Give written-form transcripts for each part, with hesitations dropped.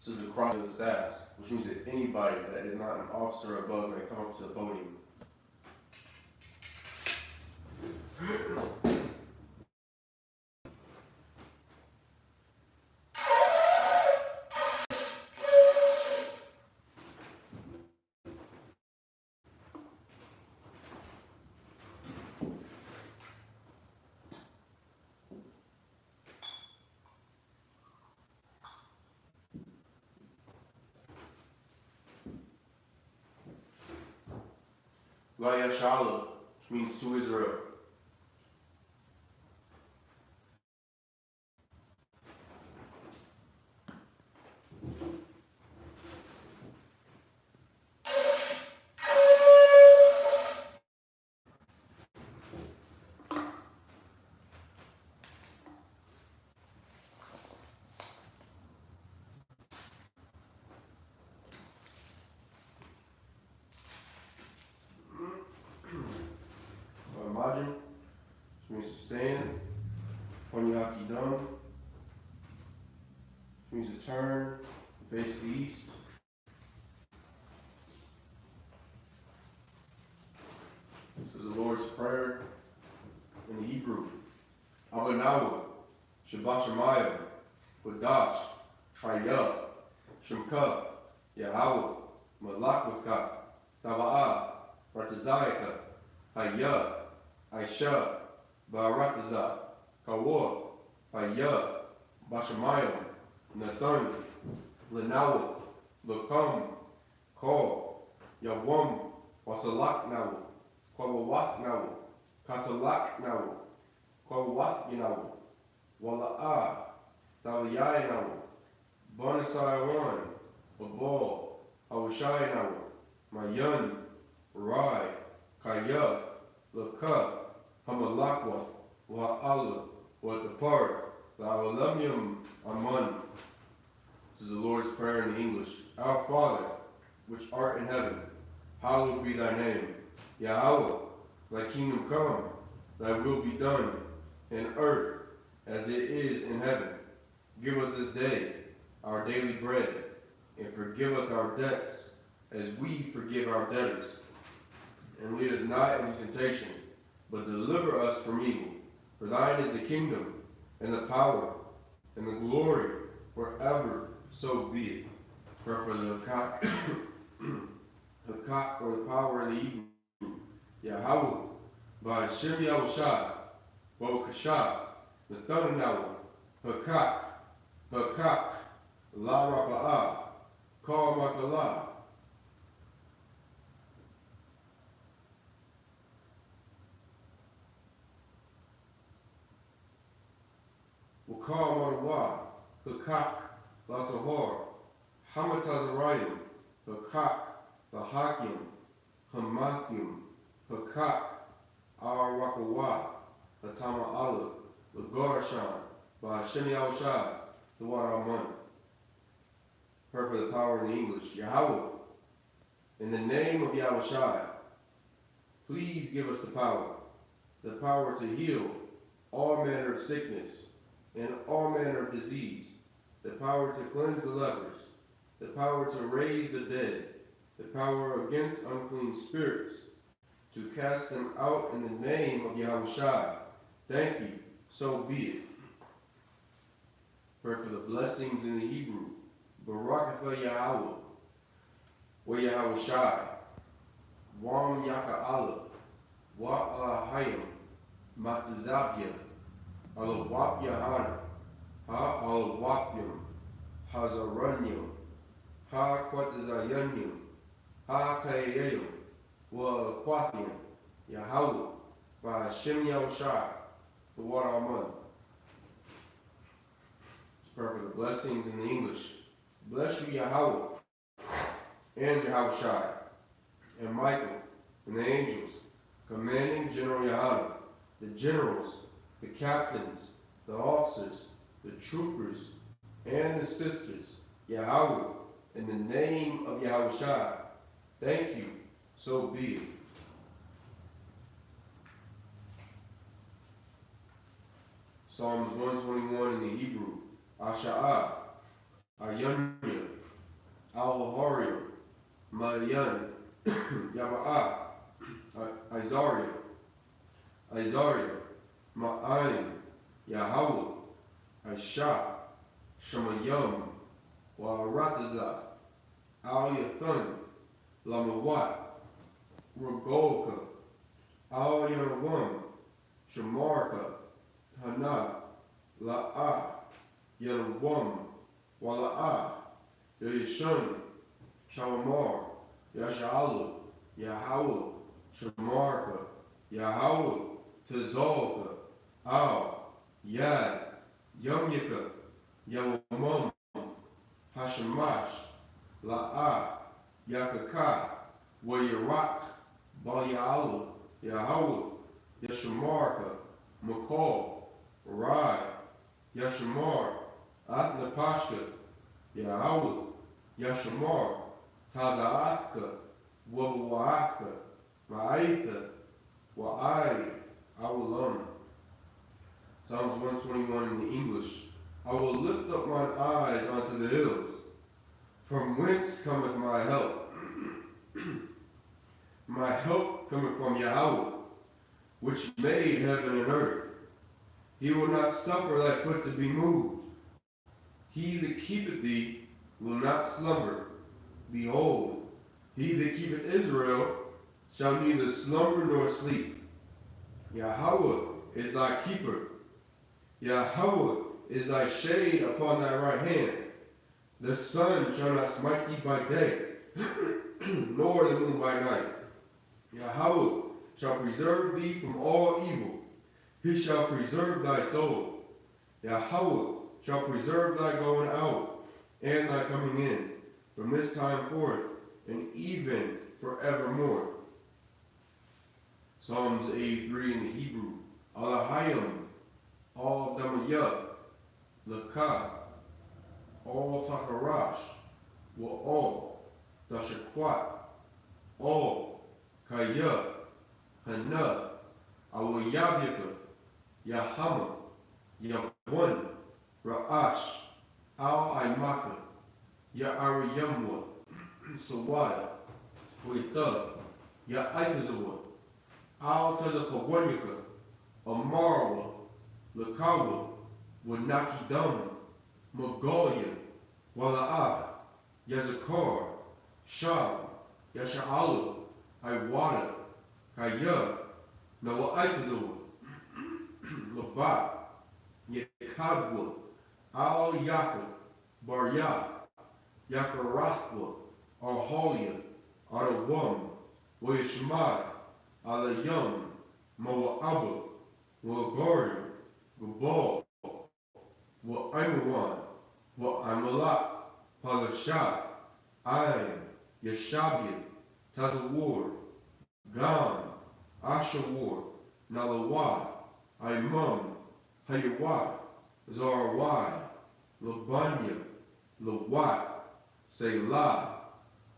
to the crossing of the staffs, which means that anybody that is not an officer or above may come up to the podium. SHALAM, which means to Israel. Imagine, which means to stand. GEN.YAHANNA, which means to turn, face the east. This is the Lord's Prayer in the Hebrew. Abanawa, Shabbat Kodash, I.S.U.P.K, Yahweh, Malakwaka, Tava'ah, Ratazayaka, I.S.U.P.K, Barataza, Kawa, I.S.U.P.K, Bashamayim, Nathan, Lenawa, Lakam, Call, Yawam, Wasalak Nawa, Kawawat Nawa, Kasalak Nawa, Kawawat Yanawa, Wala'ah, Tawiyai Nawa, Bonasayawan, Babal, Awashai Nawa, Mayan, Rai, Kaya, Laka, Hamalakwa, Wa'ala, Watapar, La'alamyam Aman. This is the Lord's Prayer in English. Our Father, which art in heaven, hallowed be thy name. Yahweh, thy kingdom come, thy will be done, in earth as it is in heaven. Give us this day our daily bread, and forgive us our debts, as we forgive our debtors. And lead us not into temptation, but deliver us from evil. For thine is the kingdom, and the power, and the glory, forever. So be it. Prayer for the cock, the cock, or the power in the evening. Yahweh, by Shem Yahushai, Bokashah, the Thundernawa, Hakak, La Rapa'ah, Kal Makalah. Wakal Madawa, Hakak, La Tahor, Hamatazarayim, Hakak, the Hakim, Hamakim, Hakak, Ar Rakawa, Hatama Allah, the Garshan, by Hashem Yahushai, the Waraman. Prayer for the power in the English. Yahweh, in the name of Yahushai, please give us the power to heal all manner of sickness and all manner of disease, the power to cleanse the lepers, the power to raise the dead, the power against unclean spirits, to cast them out in the name of Yahushai. Thank you, so be it. Pray for the blessings in the Hebrew. Barakatha Yahweh, wa Yahushai, Wam Yaka'ala, wa Ahayim, Matazabya, Alawap Yahanna, Ha Alawapyam, Hazaranyam, Ha Kwatazayanyam, Ha Kayayam, Wa Kwathyam, Yahweh, by Hashem Yahushai, the Waraman. Pray for the blessings in the English. Bless you, Yahweh, and Yahushai, and Michael, and the angels, commanding General Yahanna, the generals, the captains, the officers, the troopers, and the sisters, Yahweh, in the name of Yahushai. Thank you, so be it. Psalms 121 in the Hebrew. Asha'ah, Ayanya, Al-Hariel, Ma'yan, Yaba'ah, Isaiah, Ma'ayin, Yahweh, I.S.U.P.K, Shemayim, Wa'arataza, Al-Yathan, Lamawat, Ragolka, Al-Yanawam, Shamarka, Hana, La'ah, Yanawam, Wala'ah, Yashun, Shalomar, Yasha'ala, Yahweh, Shamarka, Yahweh, Tazalka, Al, Yad, Yumyaka, Yawamam, Hashemash, La'ah, Yakaka, Wayarak, Balya'ala, Yahweh, Yashamarka, Makal, Rai, Yashamar, Athnapashka, Yahweh, Yashamar, Taza'atka, Wawa'aka, Ma'aitha, Wa'ai, Awalam. Psalms 121 in the English. I will lift up mine eyes unto the hills. From whence cometh my help? My help cometh from Yahweh, which made heaven and earth. He will not suffer thy foot to be moved. He that keepeth thee will not slumber. Behold, he that keepeth Israel shall neither slumber nor sleep. Yahweh is thy keeper. Yahweh is thy shade upon thy right hand. The sun shall not smite thee by day, nor the moon by night. Yahweh shall preserve thee from all evil. He shall preserve thy soul. Yahweh shall preserve thy going out and thy coming in, from this time forth and even forevermore. Psalms 83 in the Hebrew. Alahayim, Al Damayah, Lakah, Al Thakarash, Wa'al, Dashakwat, Al Kayah, Hana, Awayabyaka, Yahama, Yabun, Ra'ash, Al-Aimaka, Ya'ariyamwa, Sawaya, Huita, Ya'aitazawa, Al-Tazapawanyaka, Amarwa, Lakawa, Wanakidam, Magolia, Wala'ah, Yazakar, Shah, Yasha'ala, Iwada, Kaya, Nawa'aitazawa, Labat, Yakadwa, Al Yaka, Barya, Yakarahwa, Arhalia, Arawam, Wayashmai, Alayam, Moa'aba, Wagari, Gabal, Wa'aimawan, Wa'aimalak, Palashat, Ain, Yashabia, Tazawar, Gam, Ashawar, Nalawai, Aimam, Hayawai, Zarawai, Labanya, Lawat, Selah,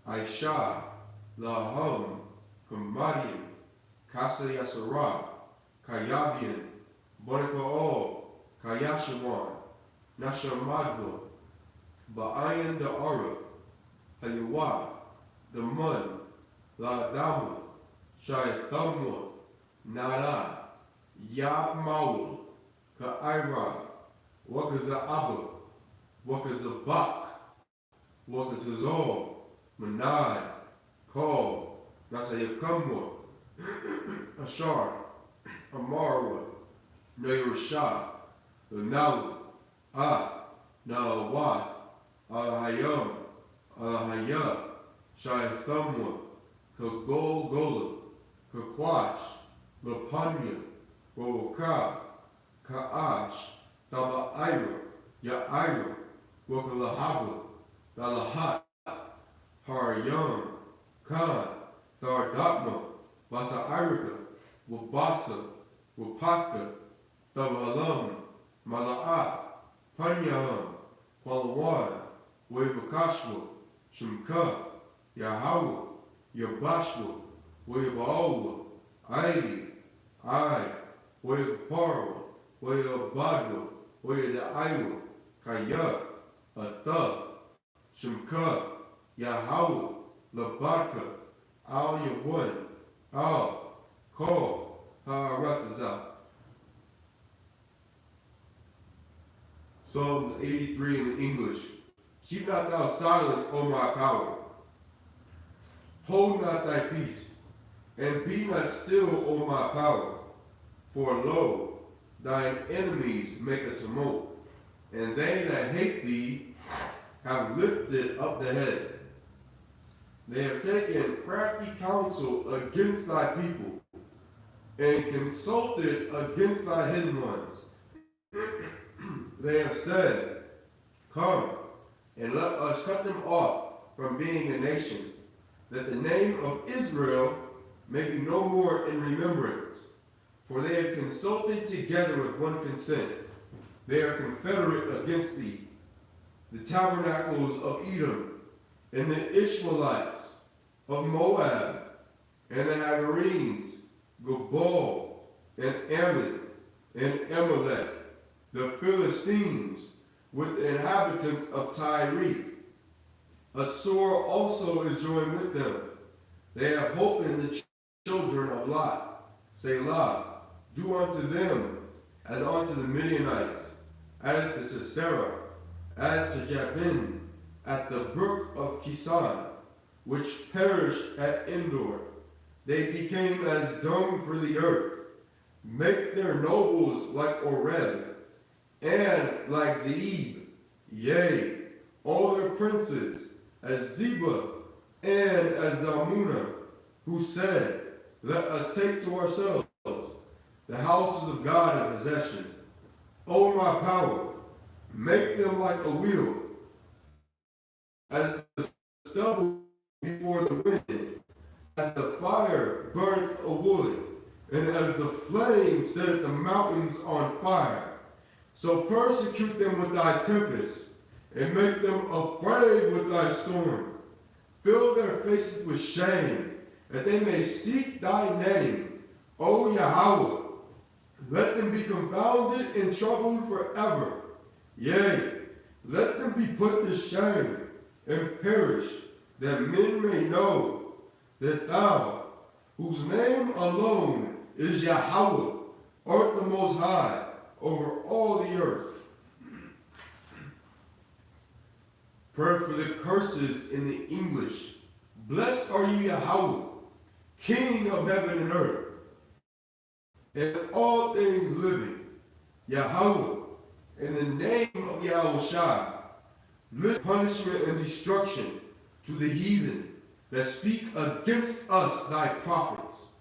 Aisha, Laham, Kamadian, Kasa Yasara, Kayabian, Bonikaol, Kayashawan, Nashamadwa, Ba'ayan Da'ara, Hayawai, Daman, La'adama, Shayathamwa, Nara, Ya'mawa, Ka'ira, Wakaza'aba, Wakazabak, Wakazazal, Manai, Kal, Nasayakamwa, Ashar, Amarwa, Nairashah, Lanawa, Nawat, Alahayam, Alahaya, Shayathamwa, Kagolgola, Kakwash, Lapanya, Wawaka, Ka'ash, Daba'ira, Ya'ira, Wakalahaba, Dalahat, Haryam, Khan, Dardatma, Basa'irika, Wabasa, Wapaka, Dabalam, Mala'at, Panyaham, Palawan, Wabakashwa, Shimka, Yahweh, Yabashwa, Wabaowa, Aidi, Ai, Wabaparwa, Wabadwa, Wabaiwa, Kaya, Atha, Shimka, Yahweh, Labarka, Al Yawan, Al, Kol, Ha'aratazah. Psalm 83 in English. Keep not thou silence, O my power. Hold not thy peace, and be not still, O my power. For lo, thine enemies make a tumult, and they that hate thee have lifted up the head. They have taken crafty counsel against thy people, and consulted against thy hidden ones. They have said, come, and let us cut them off from being a nation, that the name of Israel may be no more in remembrance. For they have consulted together with one consent. They are confederate against thee. The tabernacles of Edom, and the Ishmaelites of Moab, and the Hagarenes, Gabal, and Ammon, and Amalek, the Philistines, with the inhabitants of Tyre. Assur also is joined with them. They have hope in the children of Lot. Selah, do unto them as unto the Midianites, as to Sisera, as to Jabin, at the brook of Kisan, which perished at Endor. They became as dung for the earth. Make their nobles like Oreb, and like Zeeb, yea, all their princes, as Zeba, and as Zalmunna, who said, let us take to ourselves the houses of God in possession. O my power, make them like a wheel, as the stubble before the wind, as the fire burns a wood, and as the flame setteth the mountains on fire. So persecute them with thy tempest, and make them afraid with thy storm. Fill their faces with shame, that they may seek thy name, O Yahweh. Let them be confounded and troubled forever. Yea, let them be put to shame and perish, that men may know that thou, whose name alone is Yahweh, art the Most High over all the earth. Prayer for the curses in the English. Blessed are you, Yahweh, King of heaven and earth, and all things living. Yahweh, in the name of Yahushua, lift punishment and destruction to the heathen that speak against us, thy prophets,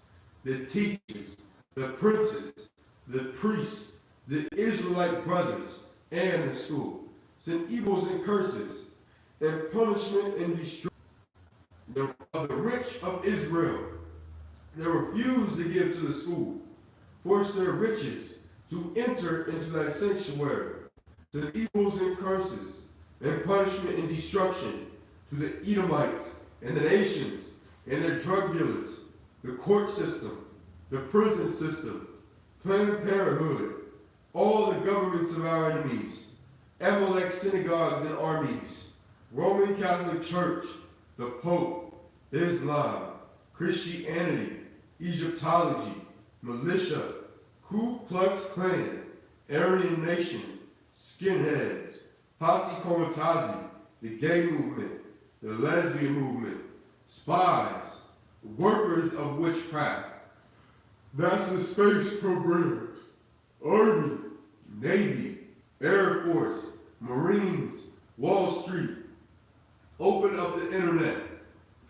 the teachers, the princes, the priests, the Israelite brothers, and the school. Send evils and curses, and punishment and destruction of the rich of Israel that refuse to give to the school. Force their riches to enter into thy sanctuary. Send evils and curses, and punishment and destruction to the Edomites and the nations and their drug dealers, the court system, the prison system, Planned Parenthood, all the governments of our enemies, Amalek synagogues and armies, Roman Catholic Church, the Pope, Islam, Christianity, Egyptology, militia, Ku Klux Klan, Aryan Nation, skinheads, Posse Comitazi, the gay movement, the lesbian movement, spies, workers of witchcraft, NASA space programs, Army, Navy, Air Force, Marines, Wall Street. Open up the internet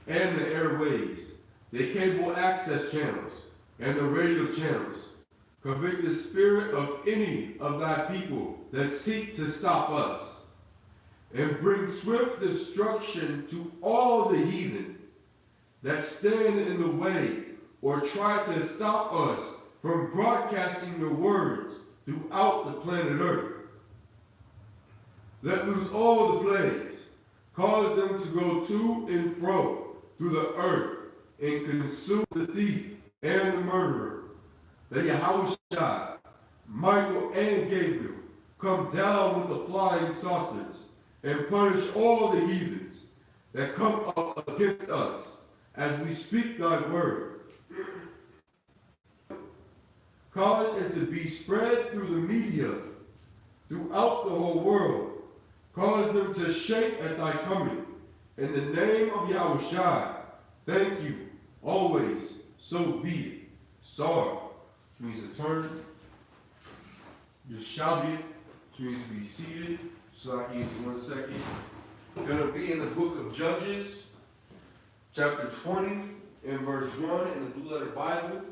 and the airways, the cable access channels, and the radio channels. Convict the spirit of any of thy people that seek to stop us, and bring swift destruction to all the heathen that stand in the way or try to stop us from broadcasting your words throughout the planet Earth. Let loose all the plagues, cause them to go to and fro through the earth, and consume the thief and the murderer. That Yahushua, Michael, and Gabriel come down with the flying saucers and punish all the heathens, that come up against us as we speak thy word. Cause it to be spread through the media, throughout the whole world. Cause them to shake at thy coming. In the name of Yahushua, thank you, always, so be it. Sar, which means to turn. Yeshabit, which means to be seated. So I give you 1 second. We're going to be in the book of Judges, chapter 20, and verse 1 in the Blue Letter Bible.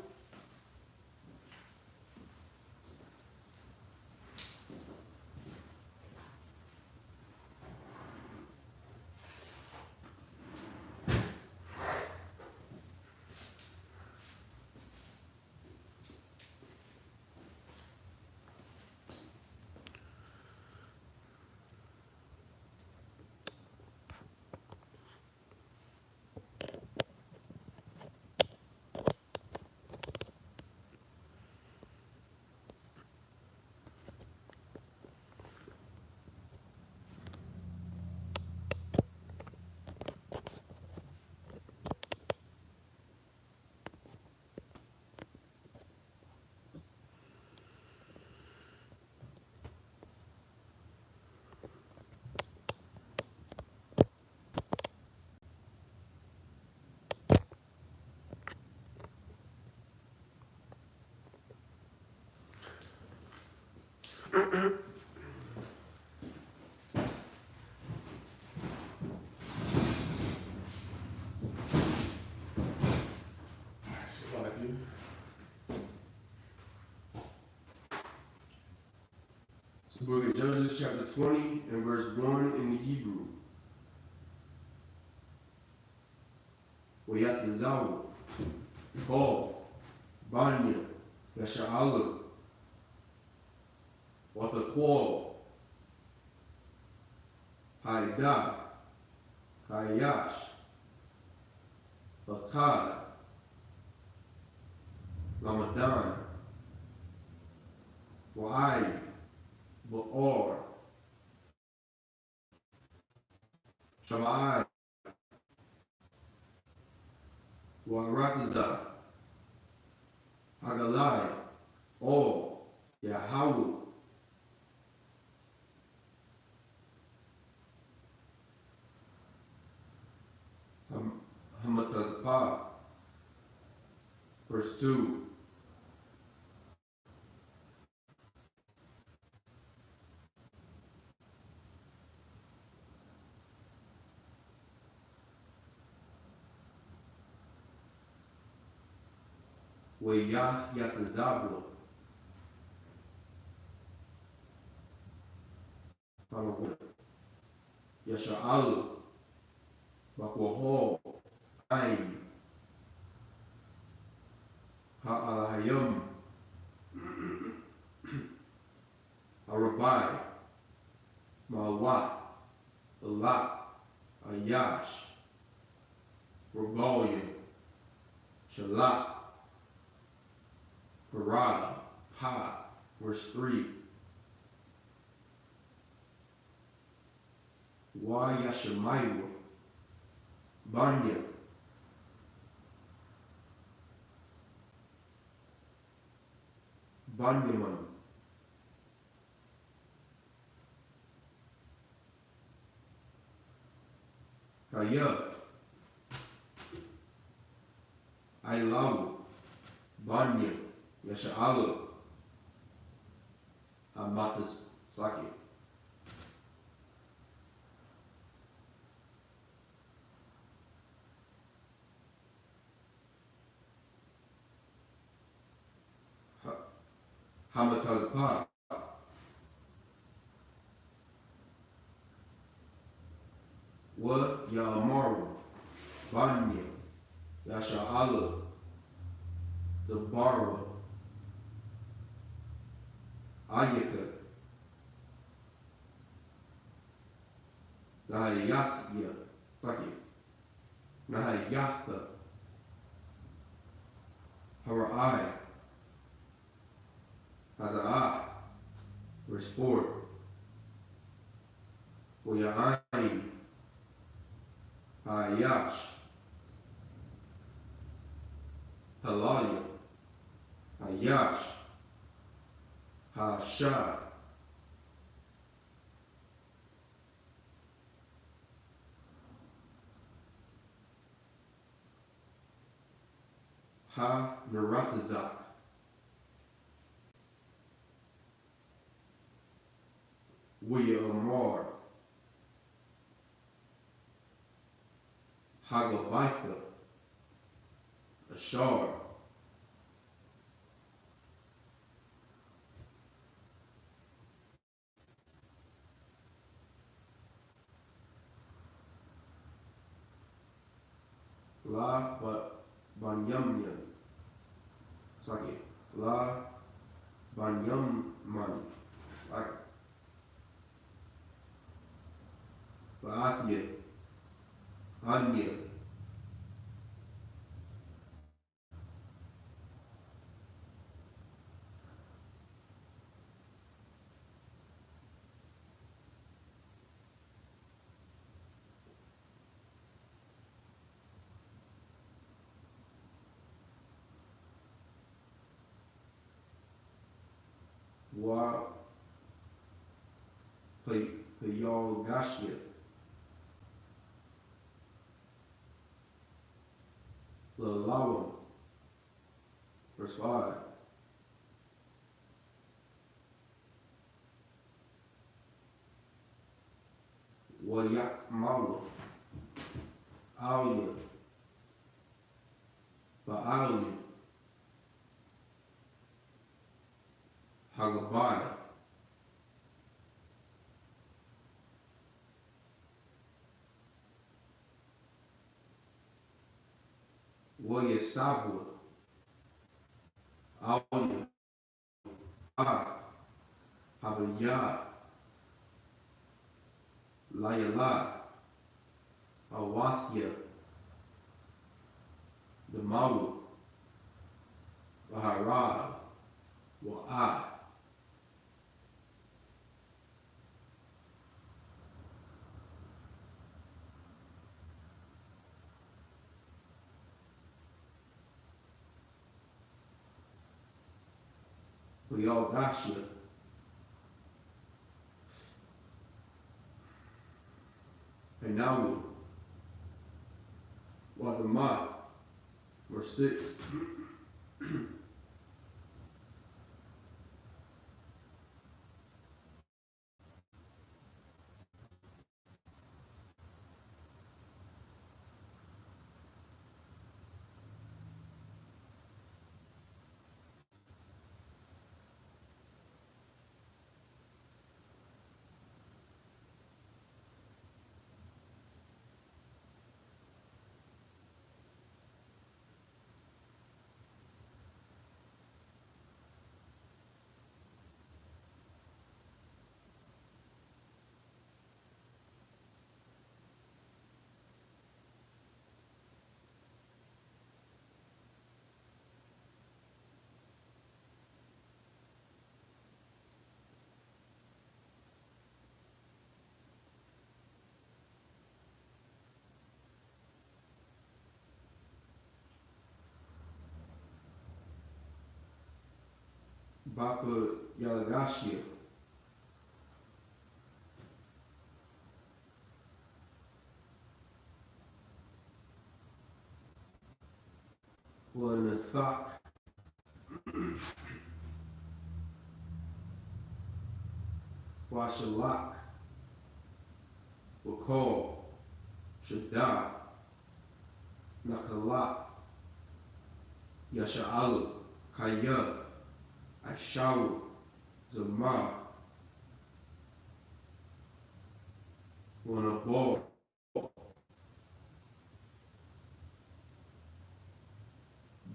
The book of Judges, chapter 20, and verse 1 in the Hebrew. Wayatazawa, Paul, Banya, Yasha'ala, Wathakwal, Haida, Hayash, Bakad, Ramadan, Wa'ai, Ba'or, Shama'ai, Wa'arakaza, Hagalai, All, Yahweh, Hamatazpah, verse 2. Wayah Yakazabla, Yasha'al, Bakwahol, Ain, Ha'ahayam, Arabai, Mawat, Alak, Ayash, Rebellion, Shalak, Parada, Pa, verse 3. Wayashamayu, Banya, Banyaman, Kayab, Ailawu, Banya, Yasha'ala, Hamatas Saki. Hamatazpah, Wa Ya'amaru, Banya, Yasha'ala, the Barwa, Ayaka, Nahayatya, Faki, Nahayatha, Hara'ai, Haza'ah, verse 4. Waya'ain, Hayash, Halaya, Hayash, Hashai, Ha Naratazak, Wia Amar, Hagabaitha, Ashar, La Banyamyan, sorry, La Banyamman, like Baathya, Anya, Wa Payogashya, Lalawam, verse 5. Wayakmalu, Alia, Baalia, Hagabai, Wayasabu, Alia, Habaya, Layala, Awathya, the Mawu, Bahara, Wa'a, Uyogashya, Hanawu, Wathamah, verse 6. Bapa Yalagashia, Wanathak, Washalak, Wakol, Shaddai, Nakalak, Yasha'alu, Kaya, Ashawu, Zamar, Wanabor,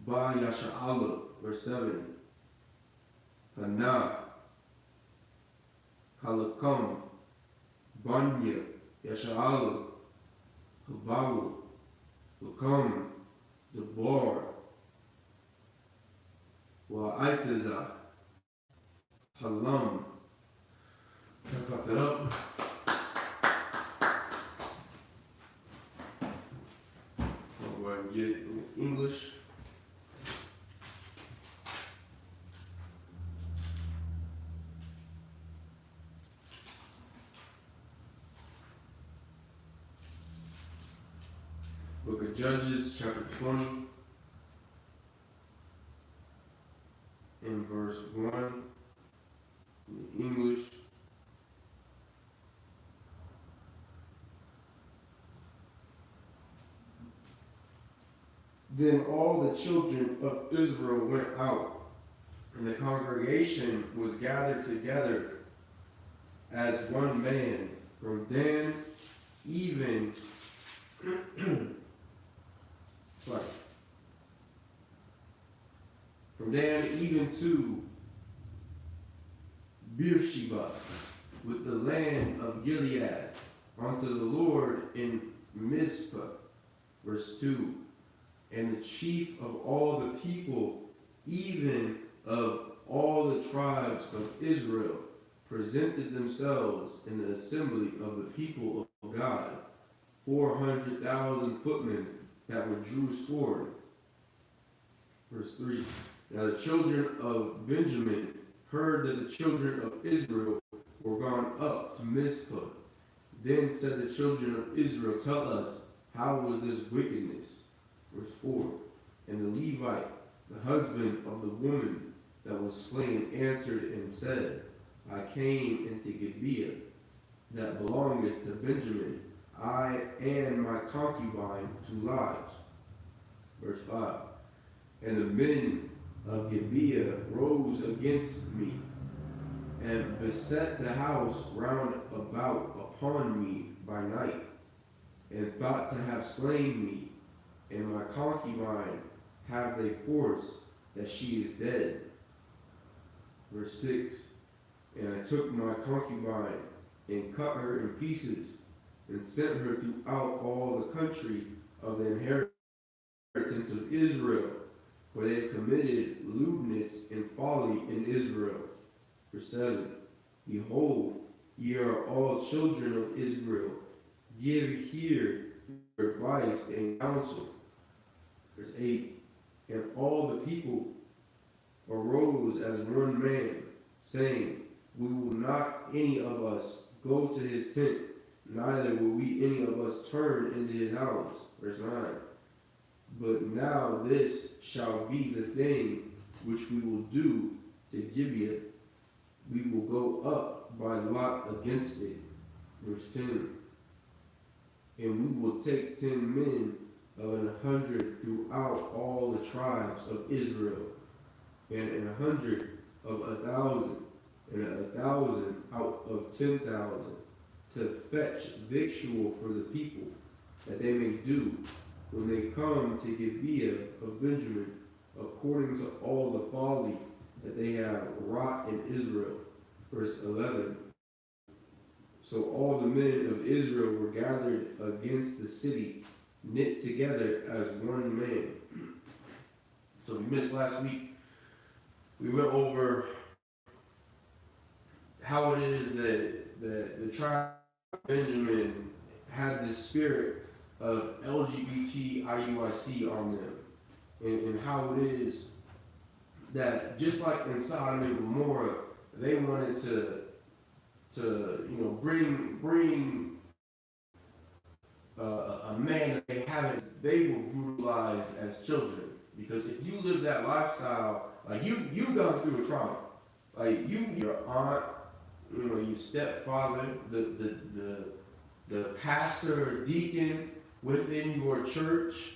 Ba Yasha'alu, verse 7, Hana, Kalakam, Banya, Yasha'alu, Habawu, Lakam, Debor, Wa'aitaza, Halam. I fucked it up. get English. Book of Judges, chapter 20, in verse 1, in English. Then all the children of Israel went out, and the congregation was gathered together as one man, from Dan even from Dan even to Beersheba, with the land of Gilead, unto the Lord in Mizpah. Verse 2. And the chief of all the people, even of all the tribes of Israel, presented themselves in the assembly of the people of God, 400,000 footmen that were drew sword. Verse 3. Now the children of Benjamin heard that the children of Israel were gone up to Mizpah. Then said the children of Israel, tell us, how was this wickedness? Verse 4. And the Levite, the husband of the woman that was slain, answered and said, I came into Gibeah, that belongeth to Benjamin, I and my concubine to lodge. Verse 5. And the men of Gibeah rose against me, and beset the house round about upon me by night, and thought to have slain me, and my concubine have they forced that she is dead. Verse 6. And I took my concubine and cut her in pieces, and sent her throughout all the country of the inheritance of Israel, for they had committed lewdness and folly in Israel. Verse 7. Behold, ye are all children of Israel, give here your advice and counsel. Verse 8. And all the people arose as one man, saying, we will not any of us go to his tent, neither will we any of us turn into his house. Verse 9. But now this shall be the thing which we will do to Gibeah. We will go up by lot against it. Verse 10. And we will take 10 men of 100 throughout all the tribes of Israel, and 100 of 1,000, and 1,000 out of 10,000, to fetch victual for the people, that they may do, when they come to Gibeah of Benjamin, according to all the folly that they have wrought in Israel. Verse 11. So all the men of Israel were gathered against the city, knit together as one man. So we missed last week. We went over how it is that the tribe of Benjamin had this spirit of LGBT IUIC on them, and how it is that just like in Sodom and Gomorrah, they wanted to bring a man that they haven't. They were brutalized as children, because if you live that lifestyle, like you've gone through a trauma, like your aunt, your stepfather, the pastor or deacon within your church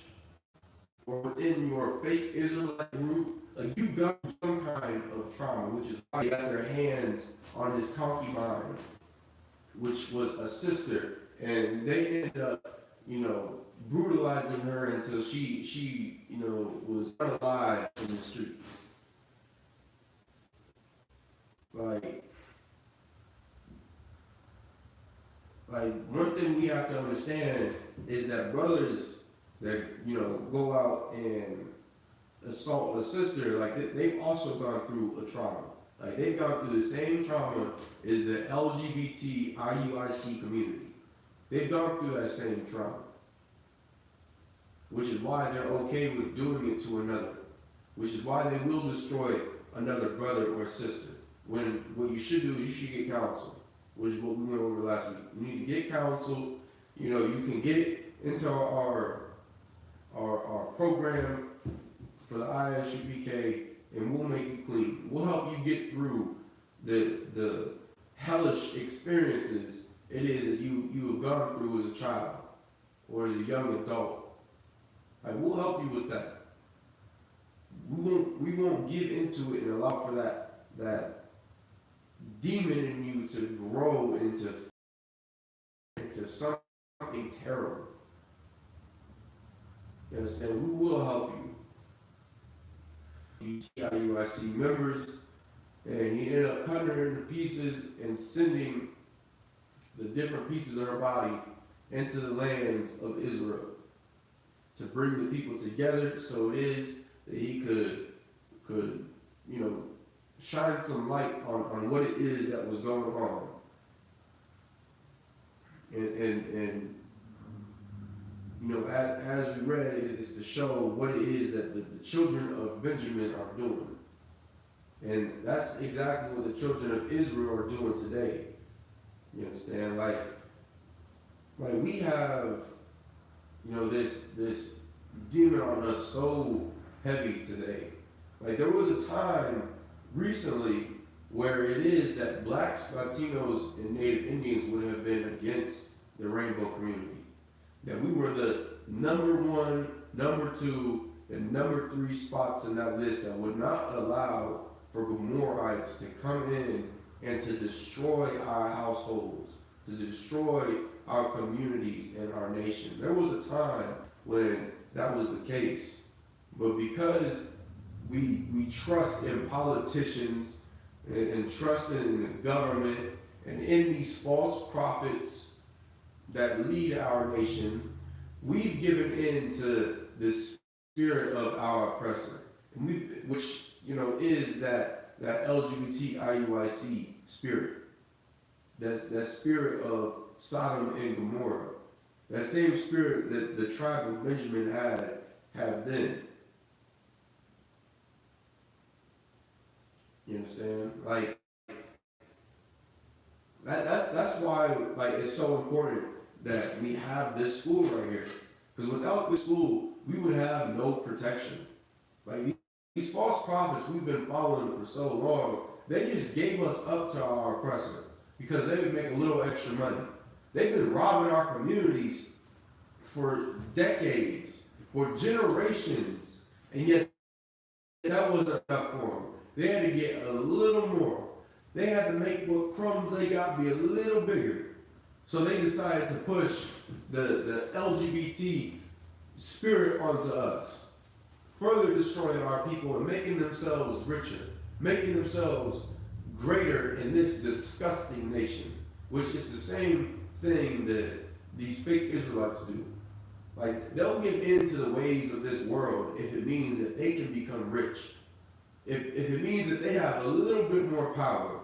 or within your fake Israelite group, like you've gone through some kind of trauma, which is why they got their hands on his concubine, which was a sister, and they ended up, brutalizing her until she was unalive in the streets. Like one thing we have to understand is that brothers that go out and assault a sister, like they've also gone through a trauma. Like they've gone through the same trauma as the LGBT IUIC community. They've gone through that same trauma. which is why they're okay with doing it to another, which is why they will destroy another brother or sister. When what you should do is you should get counsel, which is what we went over last week. You need to get counsel. You know, you can get into our program for the I.S.U.P.K, and we'll make you clean. We'll help you get through the hellish experiences it is that you have gone through as a child or as a young adult. Like, we'll help you with that. We won't give into it and allow for that demon in you to grow into something terrible. You understand? We will help you. GEN.YAHANNA members, and he ended up cutting her into pieces and sending the different pieces of her body into the lands of Israel to bring the people together, so it is that he could shine some light on what it is that was going on. And as we read, it's to show what it is that the children of Benjamin are doing. And that's exactly what the children of Israel are doing today. You understand? Like we have, this demon on us so heavy today. Like, there was a time recently where it is that blacks, Latinos, and Native Indians would have been against the rainbow community. That we were the number 1, number 2, and number 3 spots in that list that would not allow for Gomorrites to come in and to destroy our households, to destroy our communities and our nation. There was a time when that was the case. But because we trust in politicians and trust in the government and in these false prophets that lead our nation, we've given in to the spirit of our oppressor, which is that LGBTIUIC spirit, that spirit of Sodom and Gomorrah, that same spirit that the tribe of Benjamin had then. You understand? Like, that's why, like, it's so important that we have this school right here. Because without this school, we would have no protection. Like, these false prophets we've been following for so long, they just gave us up to our oppressor because they would make a little extra money. They've been robbing our communities for decades, for generations, and yet that wasn't enough for them. They had to get a little more. They had to make what crumbs they got be a little bigger. So they decided to push the LGBT spirit onto us, further destroying our people and making themselves richer, making themselves greater in this disgusting nation, which is the same thing that these fake Israelites do. Like, they'll give in to the ways of this world if it means that they can become rich. If it means that they have a little bit more power.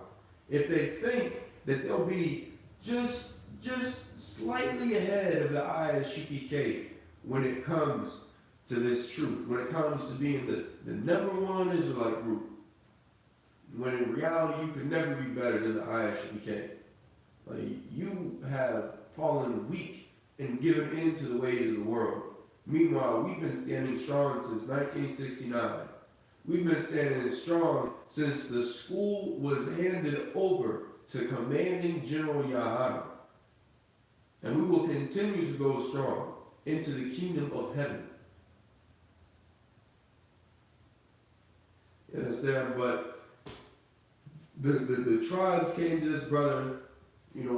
If they think that they'll be just slightly ahead of the I.S.U.P.K when it comes to this truth, when it comes to being the number 1 Israelite group, when in reality you could never be better than the I.S.U.P.K. Like, you have fallen weak and given in to the ways of the world. Meanwhile, we've been standing strong since 1969. We've been standing strong since the school was handed over to Commanding General Yahanna. And we will continue to go strong into the kingdom of heaven. You understand? But the tribes came to this brother,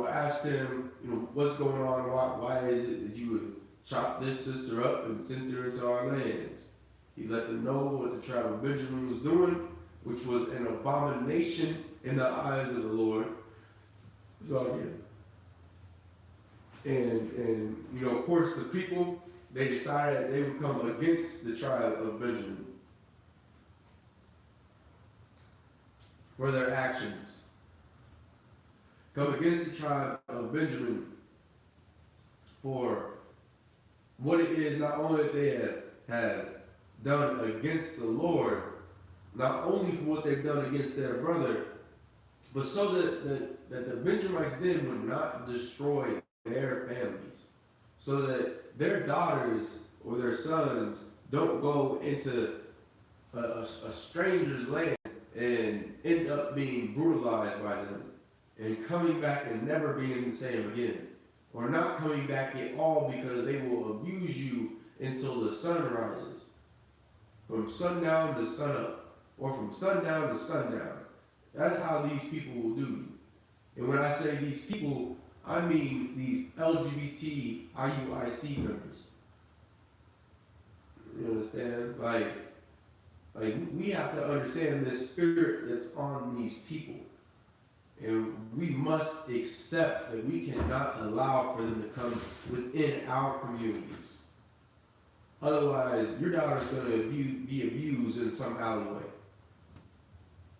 asked him, what's going on? Why is it that you would chop this sister up and send her into our lands? He let them know what the tribe of Benjamin was doing, which was an abomination in the eyes of the Lord. So, and of course, the people, they decided they would come against the tribe of Benjamin for their actions. Come against the tribe of Benjamin for what it is, not only that they have done against the Lord, not only for what they've done against their brother, but so that the Benjamites then would not destroy their families, so that their daughters or their sons don't go into a stranger's land and end up being brutalized by them and coming back and never being the same again, or not coming back at all because they will abuse you until the sun rises, from sundown to sunup, or from sundown to sundown. That's how these people will do you. And when I say these people, I mean these LGBT IUIC members. You understand? Like we have to understand this spirit that's on these people. And we must accept that we cannot allow for them to come within our communities. Otherwise, your daughter's going to be abused in some alleyway.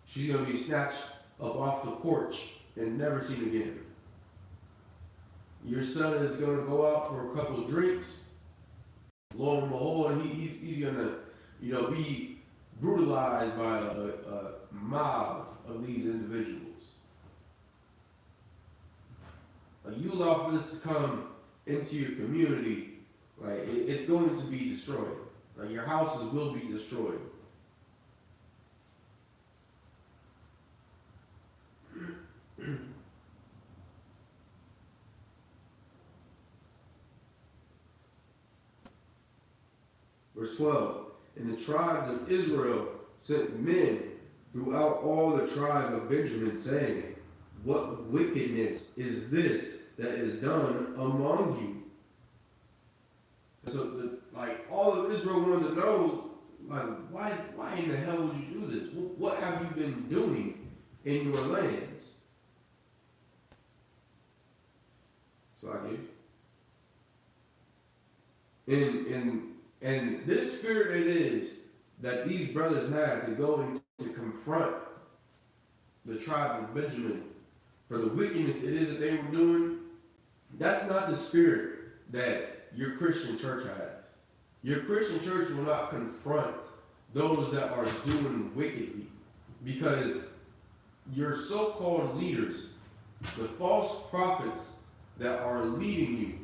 She's going to be snatched up off the porch and never seen again. Your son is going to go out for a couple of drinks. Lo and behold, he's going to, be brutalized by a mob of these individuals. You allow for this to come into your community, like it's going to be destroyed. Like your houses will be destroyed. Verse 12, and the tribes of Israel sent men throughout all the tribe of Benjamin, saying, what wickedness is this that is done among you? So, all of Israel wanted to know, why in the hell would you do this? What have you been doing in your lands? So I give. And this spirit it is that these brothers had to go and to confront the tribe of Benjamin for the wickedness it is that they were doing. That's not the spirit that your Christian church has. Your Christian church will not confront those that are doing wickedly, because your so-called leaders, the false prophets that are leading you,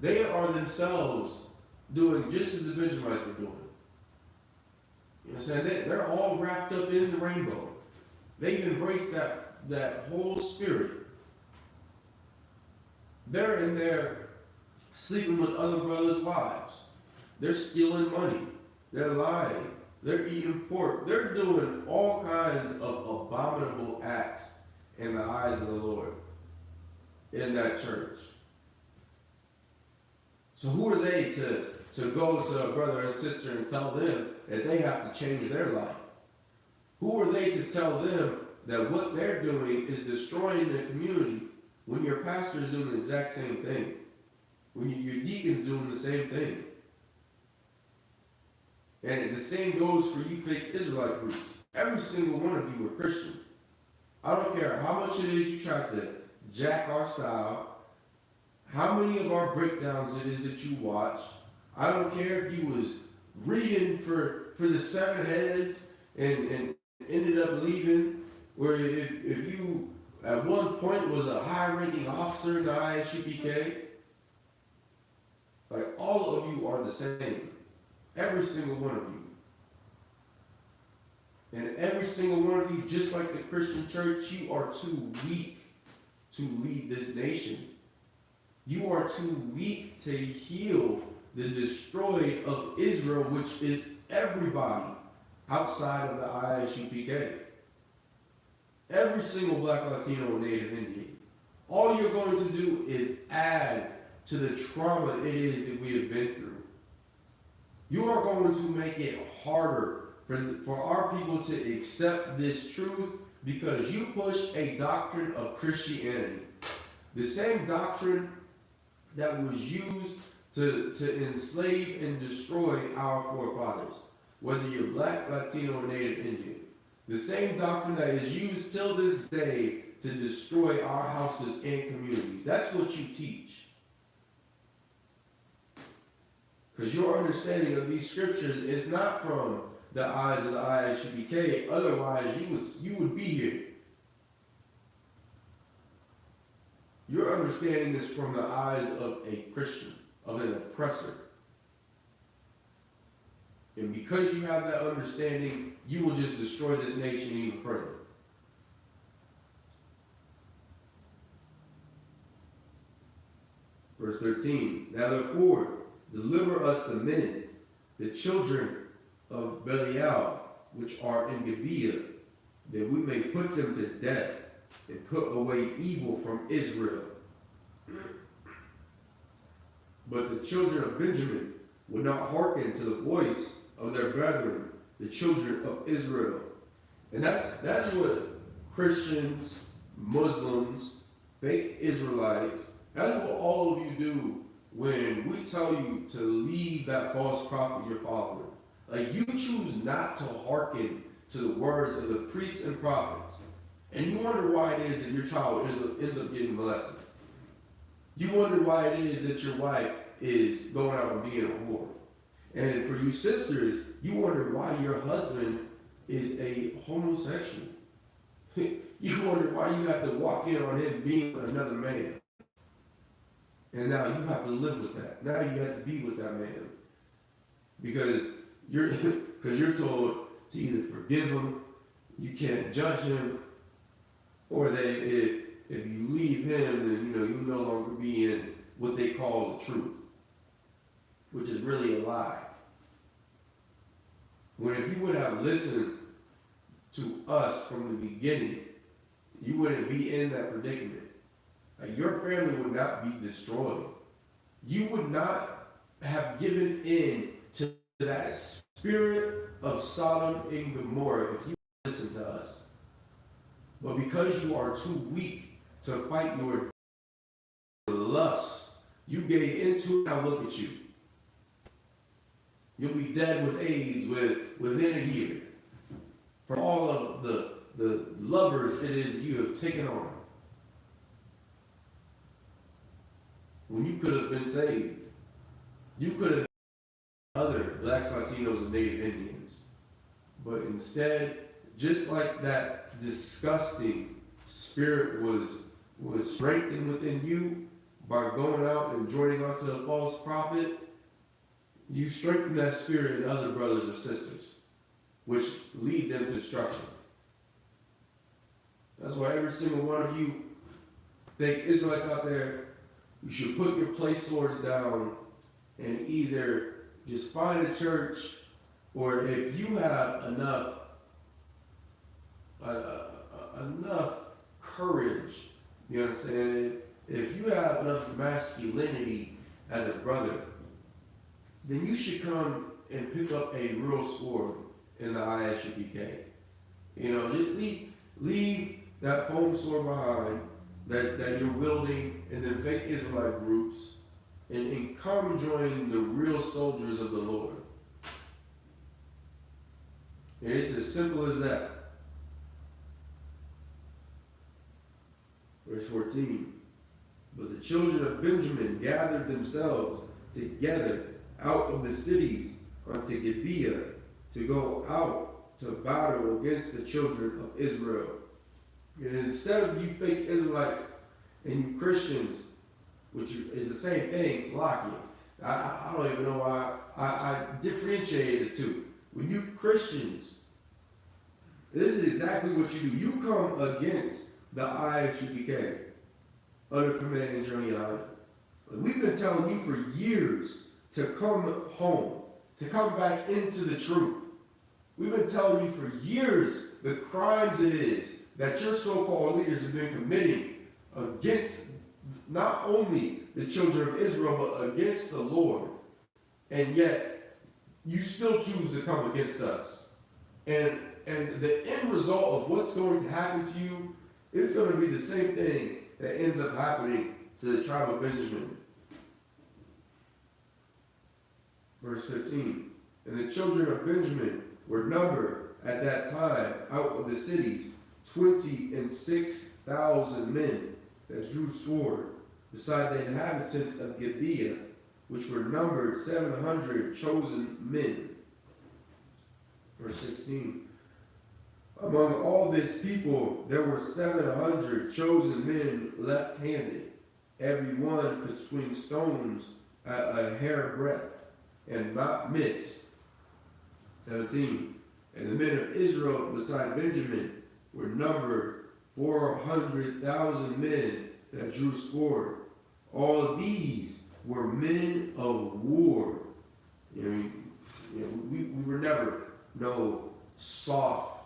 they are themselves doing just as the Benjamites were doing. You know what I'm saying? They're all wrapped up in the rainbow. They've embraced that whole spirit. They're in there sleeping with other brothers' wives. They're stealing money. They're lying. They're eating pork. They're doing all kinds of abominable acts in the eyes of the Lord in that church. So who are they to go to a brother and sister and tell them that they have to change their life? Who are they to tell them that what they're doing is destroying the community when your pastor is doing the exact same thing? When your deacon's doing the same thing? And the same goes for you fake Israelite groups. Every single one of you are Christian. I don't care how much it is you try to jack our style, how many of our breakdowns it is that you watch. I don't care if you was reading for the 7 heads and ended up leaving, or if you at one point was a high-ranking officer in the I.S.U.P.K. All of you are the same. Every single one of you. And every single one of you, just like the Christian church, you are too weak to lead this nation. You are too weak to heal the destroyed of Israel, which is everybody outside of the I.S.U.P.K. Every single Black, Latino, and Native Indian. All you're going to do is add to the trauma it is that we have been through. You are going to make it harder for our people to accept this truth because you push a doctrine of Christianity. The same doctrine that was used to enslave and destroy our forefathers, whether you're Black, Latino, or Native Indian. The same doctrine that is used till this day to destroy our houses and communities. That's what you teach. Because your understanding of these scriptures is not from the eyes of the I.S.U.P.K. Otherwise, you would be here. Your understanding is from the eyes of a Christian, of an oppressor. And because you have that understanding, you will just destroy this nation even further. Verse 13, now therefore, deliver us the men, the children of Belial, which are in Gibeah, that we may put them to death and put away evil from Israel. But the children of Benjamin would not hearken to the voice of their brethren, the children of Israel. And that's what Christians, Muslims, fake Israelites, that's what all of you do when we tell you to leave that false prophet you're following. Like, you choose not to hearken to the words of the priests and prophets. And you wonder why it is that your child ends up getting molested. You wonder why it is that your wife is going out and being a whore. And for you sisters, you wonder why your husband is a homosexual. You wonder why you have to walk in on him being with another man. And now you have to live with that. Now you have to be with that man. Because you're told to either forgive him, you can't judge him, or that if you leave him, then you'll no longer be in what they call the truth, which is really a lie. When if you would have listened to us from the beginning, you wouldn't be in that predicament. Your family would not be destroyed. You would not have given in to that spirit of Sodom and Gomorrah if you listened to us. But because you are too weak to fight your lust, you gave into it. Now look at you. You'll be dead with AIDS within a year from all of the lovers it is that you have taken on. When you could have been saved, you could have been other blacks, Latinos, and Native Indians. But instead, just like that disgusting spirit was strengthened within you by going out and joining onto a false prophet, you strengthen that spirit in other brothers or sisters, which lead them to destruction. That's why every single one of you fake Israelites out there, you should put your place swords down and either just find a church, or if you have enough courage, you understand? If you have enough masculinity as a brother, then you should come and pick up a real sword in the I.S.U.P.K. Leave that foam sword behind that you're wielding in the fake Israelite groups, and come join the real soldiers of the Lord. And it's as simple as that. Verse 14. But the children of Benjamin gathered themselves together out of the cities unto Gibeah to go out to battle against the children of Israel. And instead of you fake Israelites and you Christians, which is the same thing, Slakia, I don't even know why I differentiated the two. When you Christians, this is exactly what you do. You come against the I.S.U.P.K. under command GEN.YAHANNA. We've been telling you for years to come home, to come back into the truth. We've been telling you for years the crimes it is that your so-called leaders have been committing against not only the children of Israel, but against the Lord. And yet, you still choose to come against us. And the end result of what's going to happen to you is going to be the same thing that ends up happening to the tribe of Benjamin. Verse 15. And the children of Benjamin were numbered at that time out of the cities 26,000 men that drew sword, beside the inhabitants of Gibeah, which were numbered 700 chosen men. Verse 16. Among all this people, there were 700 chosen men left-handed. Every one could swing stones at a hair breadth and not miss. 17. And the men of Israel beside Benjamin were numbered 400,000 men that drew sword. All of these were men of war. We were never no soft,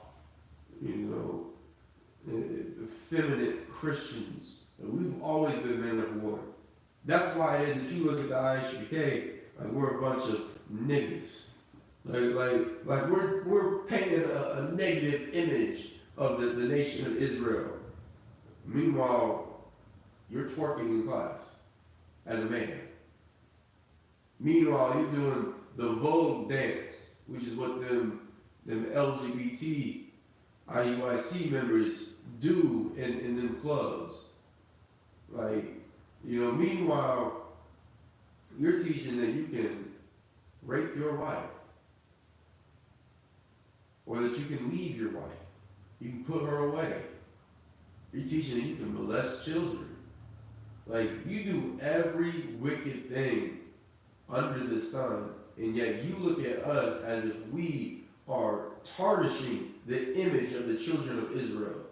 effeminate Christians. We've always been men of war. That's why it is that you look at the I.S.U.P.K, like we're a bunch of niggas. Like we're painting a negative image of the nation of Israel. Meanwhile, you're twerking in class as a man. Meanwhile, you're doing the Vogue dance, which is what them LGBT IUIC members do in them clubs. Meanwhile, you're teaching that you can rape your wife, or that you can leave your wife. You can put her away. You're teaching that you can molest children. You do every wicked thing under the sun, and yet you look at us as if we are tarnishing the image of the children of Israel.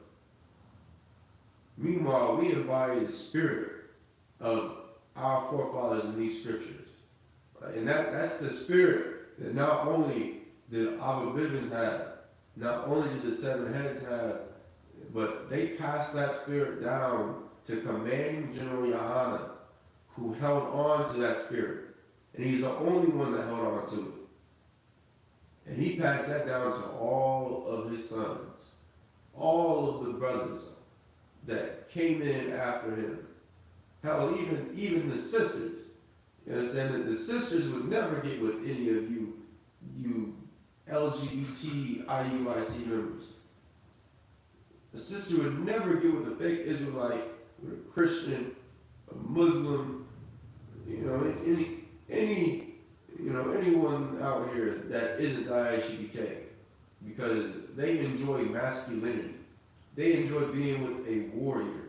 Meanwhile, we embody the spirit of our forefathers in these scriptures. And that's the spirit that not only did Abba Bivens have, not only did the seven heads have, but they passed that spirit down to commanding General Yahanna, who held on to that spirit. And he's the only one that held on to it. And he passed that down to all of his sons, all of the brothers that came in after him. Hell, even the sisters. You know what I'm saying? That the sisters would never get with any of you LGBT IUIC members. The sister would never get with a fake Israelite, with a Christian, a Muslim, anyone out here that isn't the I.S.U.P.K, because they enjoy masculinity. They enjoy being with a warrior.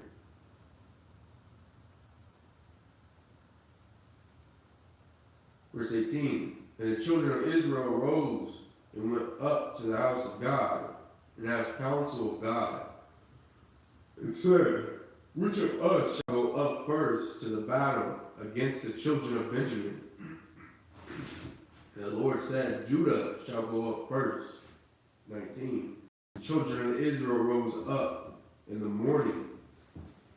Verse 18, and the children of Israel rose and went up to the house of God and asked counsel of God, and said, which of us shall go up first to the battle against the children of Benjamin? And the Lord said, Judah shall go up first. 19. The children of Israel rose up in the morning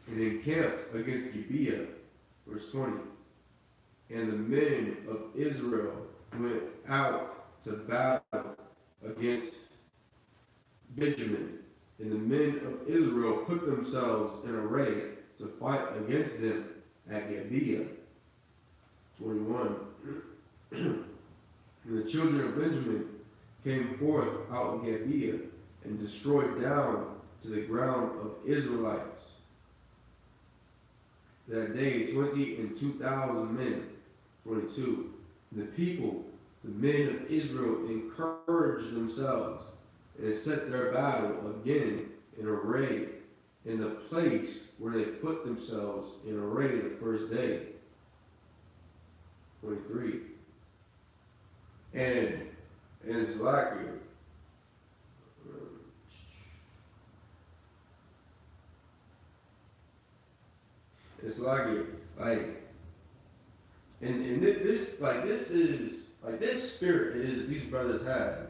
and encamped against Gibeah. Verse 20. And the men of Israel went out to battle against Benjamin. And the men of Israel put themselves in array to fight against them at Gibeah. 21. And the children of Benjamin came forth out of Gibeah and destroyed down to the ground of Israelites that day 22,000 men. 22. And the people, the men of Israel, encouraged themselves and set their battle again in array in the place where they put themselves in array the first day. 23. And it's like this spirit is these brothers had.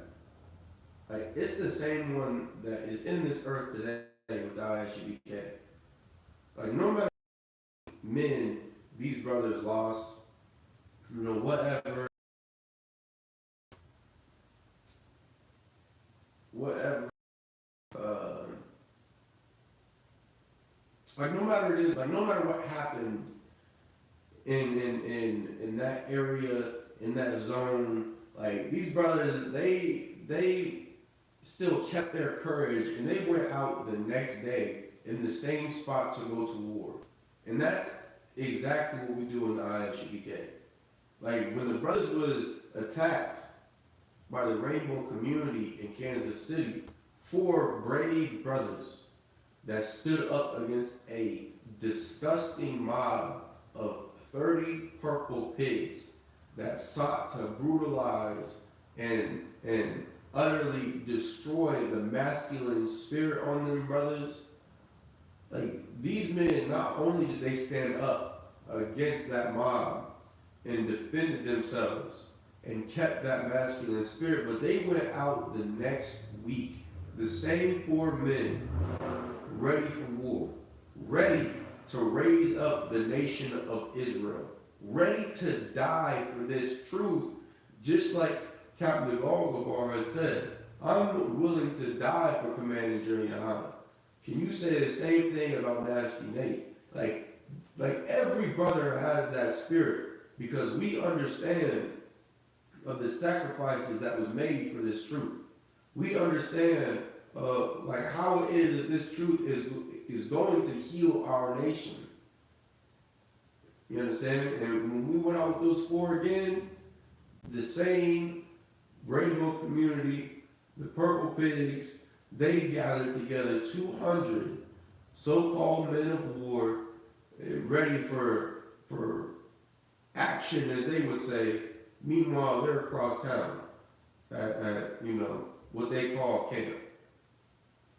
It's the same one that is in this earth today with the I.S.U.P.K. No matter men these brothers lost, whatever, no matter what happened in that area, in that zone, these brothers, they still kept their courage, and they went out the next day in the same spot to go to war. And that's exactly what we do in the I.S.U.P.K. Like when the brothers was attacked by the Rainbow community in Kansas City, 4 brave brothers that stood up against a disgusting mob of 30 purple pigs that sought to brutalize and utterly destroy the masculine spirit on them brothers. Like these men, not only did they stand up against that mob and defended themselves and kept that masculine spirit, but they went out the next week, the same 4 men, ready for war, ready to raise up the nation of Israel, ready to die for this truth, just like Captain Golgabar has said, I'm willing to die for Commander GEN.YAHANNA. Can you say the same thing about Nasty Nate? Like every brother has that spirit, because we understand of the sacrifices that was made for this truth. We understand like how it is that this truth is going to heal our nation. You understand? And when we went out with those 4 again, the same Rainbow community, the Purple Pigs, they gathered together 200 so-called men of war, ready for action, as they would say. Meanwhile, they're across town at what they call camp.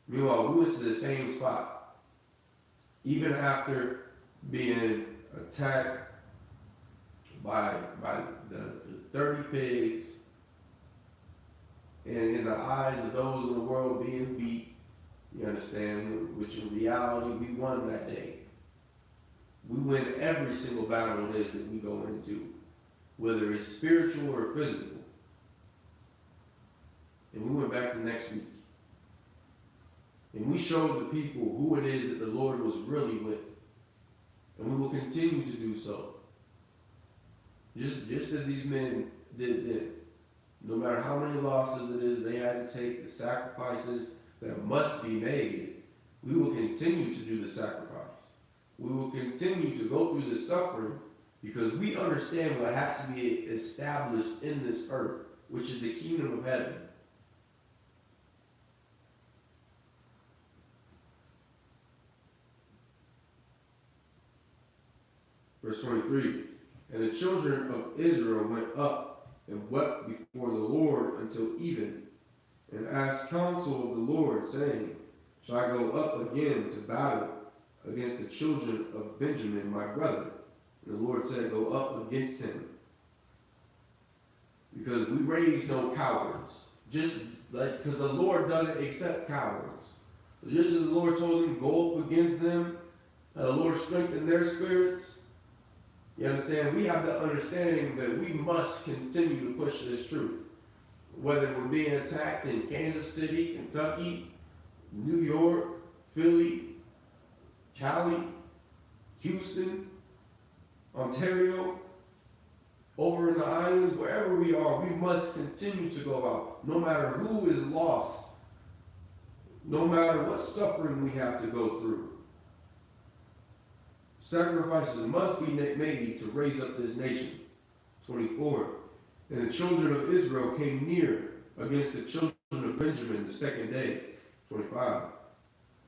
Meanwhile, we went to the same spot. Even after being attacked by the 30 pigs, and in the eyes of those in the world being beat, you understand, which in reality we won that day. We win every single battle it is that we go into, whether it's spiritual or physical. And we went back the next week. And we showed the people who it is that the Lord was really with. And we will continue to do so. Just as these men did. No matter how many losses it is they had to take, the sacrifices that must be made, we will continue to do the sacrifice. We will continue to go through the suffering, because we understand what has to be established in this earth, which is the kingdom of heaven. Verse 23, and the children of Israel went up and wept before the Lord until even, and asked counsel of the Lord, saying, shall I go up again to battle against the children of Benjamin, my brother? And the Lord said, go up against him, because we raise no cowards. Just like, because the Lord doesn't accept cowards. Just as the Lord told him, go up against them, the Lord strengthened their spirits. You understand? We have the understanding that we must continue to push this truth. Whether we're being attacked in Kansas City, Kentucky, New York, Philly, Cali, Houston, Ontario, over in the islands, wherever we are, we must continue to go out. No matter who is lost, no matter what suffering we have to go through. Sacrifices must be made to raise up this nation. 24. And the children of Israel came near against the children of Benjamin the second day. 25.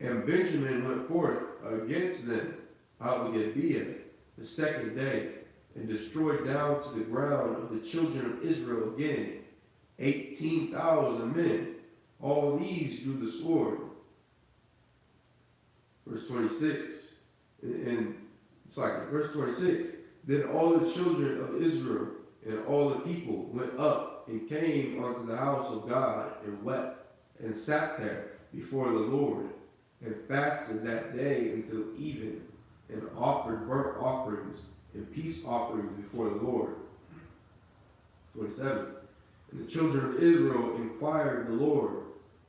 And Benjamin went forth against them out of Gibeah the second day, and destroyed down to the ground of the children of Israel again 18,000 men. All these drew the sword. Verse 26. And it's like verse 26. Then all the children of Israel and all the people went up and came unto the house of God and wept and sat there before the Lord and fasted that day until even, and offered burnt offerings and peace offerings before the Lord. 27. And the children of Israel inquired of the Lord,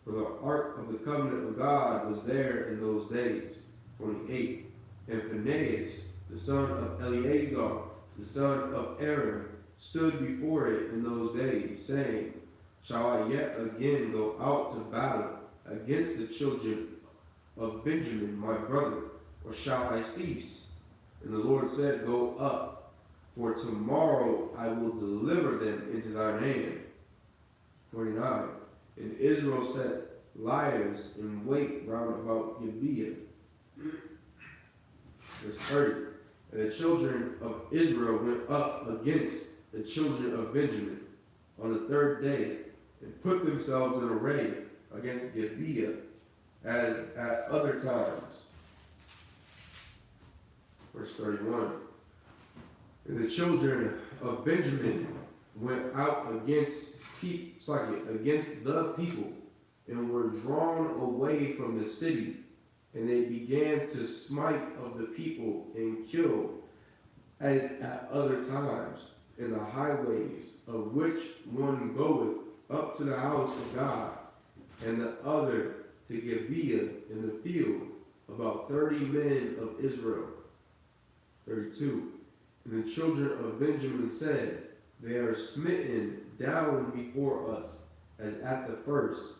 for the ark of the covenant of God was there in those days. 28. And Phinehas, the son of Eleazar, the son of Aaron, stood before it in those days, saying, shall I yet again go out to battle against the children of Benjamin my brother, or shall I cease? And the Lord said, go up, for tomorrow I will deliver them into thine hand. 49. And Israel set liars in wait round about Gibeah. Verse 30. And the children of Israel went up against the children of Benjamin on the third day, and put themselves in array against Gibeah as at other times. Verse 31. And the children of Benjamin went out against the people, and were drawn away from the city, and they began to smite of the people and kill, as at other times, in the highways, of which one goeth up to the house of God, and the other to Gibeah in the field, about 30 men of Israel. 32. And the children of Benjamin said, they are smitten down before us, as at the first.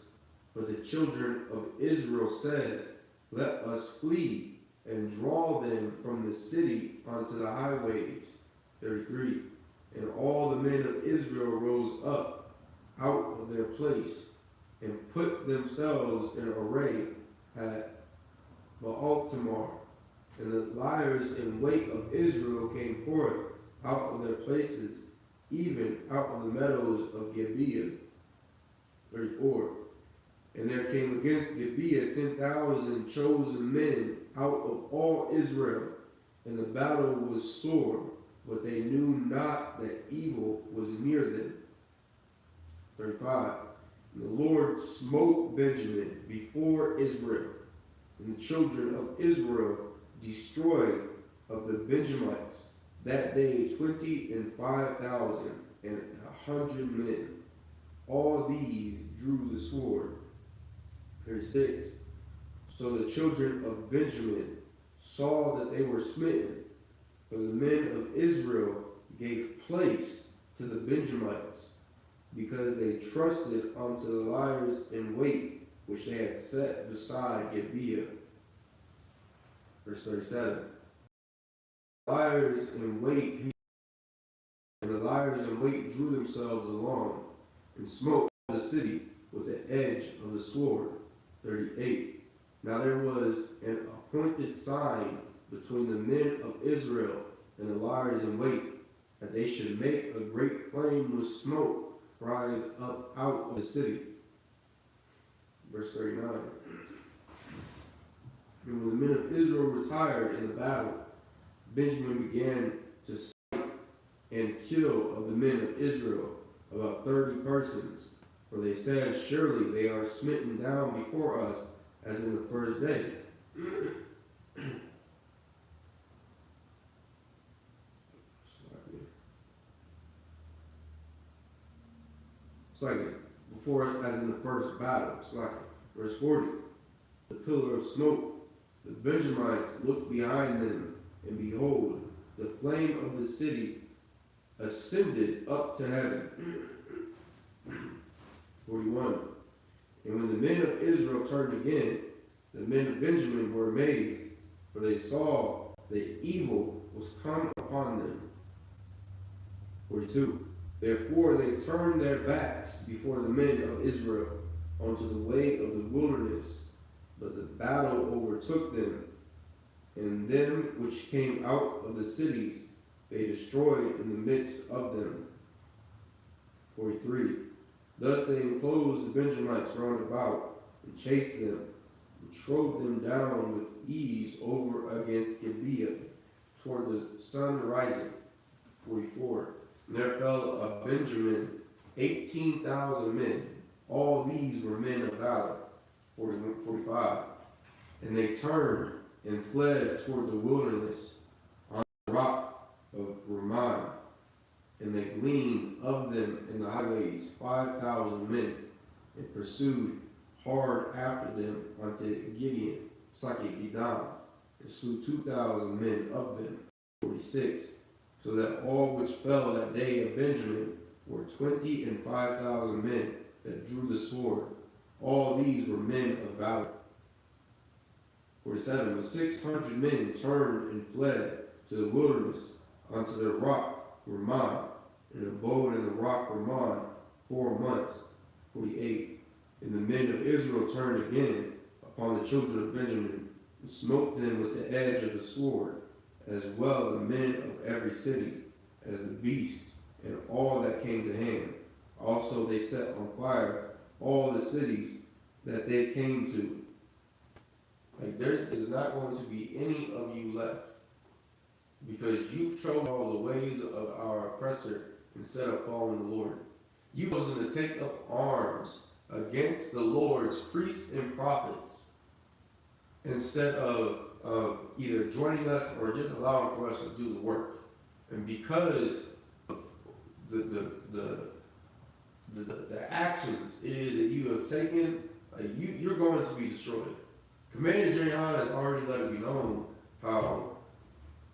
But the children of Israel said, let us flee, and draw them from the city unto the highways. 33. And all the men of Israel rose up out of their place, and put themselves in array at Baal-Tamar. And the liars in wait of Israel came forth out of their places, even out of the meadows of Gibeah. 34. And there came against Gibeah 10,000 chosen men out of all Israel, and the battle was sore, but they knew not that evil was near them. 35. And the Lord smote Benjamin before Israel, and the children of Israel destroyed of the Benjamites that day 25,100 men. All these drew the sword. 36. So the children of Benjamin saw that they were smitten, for the men of Israel gave place to the Benjamites, because they trusted unto the liars in wait, which they had set beside Gibeah. Verse 37. Liars in wait, and the liars in wait drew themselves along, and smote the city with the edge of the sword. 38. Now there was an appointed sign between the men of Israel and the liars in wait, that they should make a great flame with smoke rise up out of the city. Verse 39. And when the men of Israel retired in the battle, Benjamin began to smite and kill of the men of Israel about 30 persons. For they said, surely they are smitten down before us, as in the first day. Before us as in the first battle. Verse 40. The pillar of smoke. The Benjamites looked behind them, and behold, the flame of the city ascended up to heaven. 41. And when the men of Israel turned again, the men of Benjamin were amazed, for they saw that evil was come upon them. 42. Therefore they turned their backs before the men of Israel unto the way of the wilderness, but the battle overtook them, and them which came out of the cities they destroyed in the midst of them. 43. Thus they enclosed the Benjamites round about, and chased them, and trode them down with ease over against Gibeah, toward the sun rising. 44. And there fell of Benjamin 18,000 men. All these were men of valor. 45. And they turned and fled toward the wilderness on the rock of Ramah. And they gleaned of them in the highways 5,000 men, and pursued hard after them unto Gideon, Gideon, and slew 2,000 men of them. 46. So that all which fell that day of Benjamin were 25,000 men that drew the sword. All these were men of valor. 47. But 600 men turned and fled to the wilderness unto the rock Ramon, and abode in the rock Ramon 4 months, 48. And the men of Israel turned again upon the children of Benjamin, and smote them with the edge of the sword, as well the men of every city, as the beast, and all that came to hand. Also they set on fire all the cities that they came to. Like, there is not going to be any of you left, because you've chosen all the ways of our oppressor instead of following the Lord. You've chosen to take up arms against the Lord's priests and prophets instead of either joining us or just allowing for us to do the work. And because of the actions it is that you have taken, you're going to be destroyed. Commander GEN.YAHANNA has already let it be known how,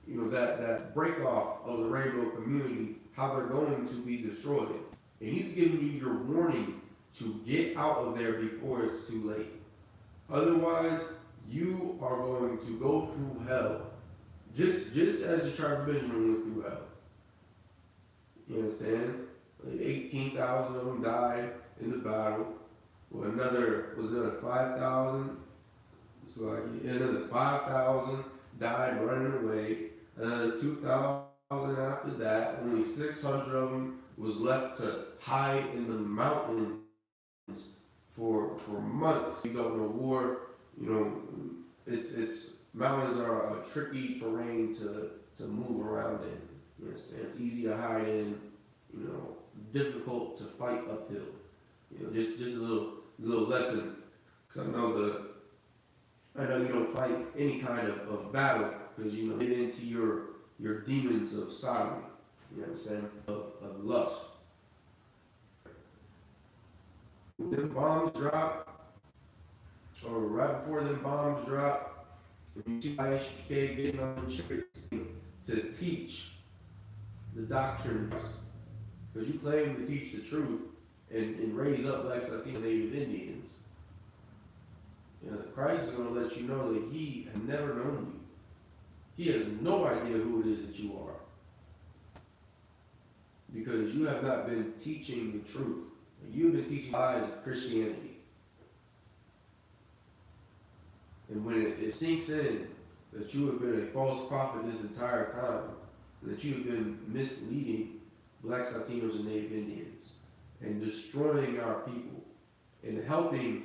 that break off of the rainbow community, how they're going to be destroyed. And he's giving you your warning to get out of there before it's too late. Otherwise, you are going to go through hell, just as the tribe of Benjamin went through hell. You understand? 18,000 of them died in the battle. Well, another 5,000. So another 5,000 died running away. Another 2,000 after that. Only 600 of them was left to hide in the mountains for months. You don't know war. It's mountains are a tricky terrain to move around in. You understand? It's easy to hide in. Difficult to fight uphill. Just a little lesson. Because I know you don't fight any kind of battle because you get into your demons of sodomy. You understand? Of lust. When them bombs drop, or right before them bombs drop, you see I.S.U.P.K getting on the chariots to teach the doctrines. Because you claim to teach the truth and raise up Black Latino Native Indians. Christ is going to let you know that he has never known you. He has no idea who it is that you are. Because you have not been teaching the truth. You've been teaching lies of Christianity. And when it sinks in that you have been a false prophet this entire time, that you have been misleading Blacks, Latinos, and Native Indians, and destroying our people, and helping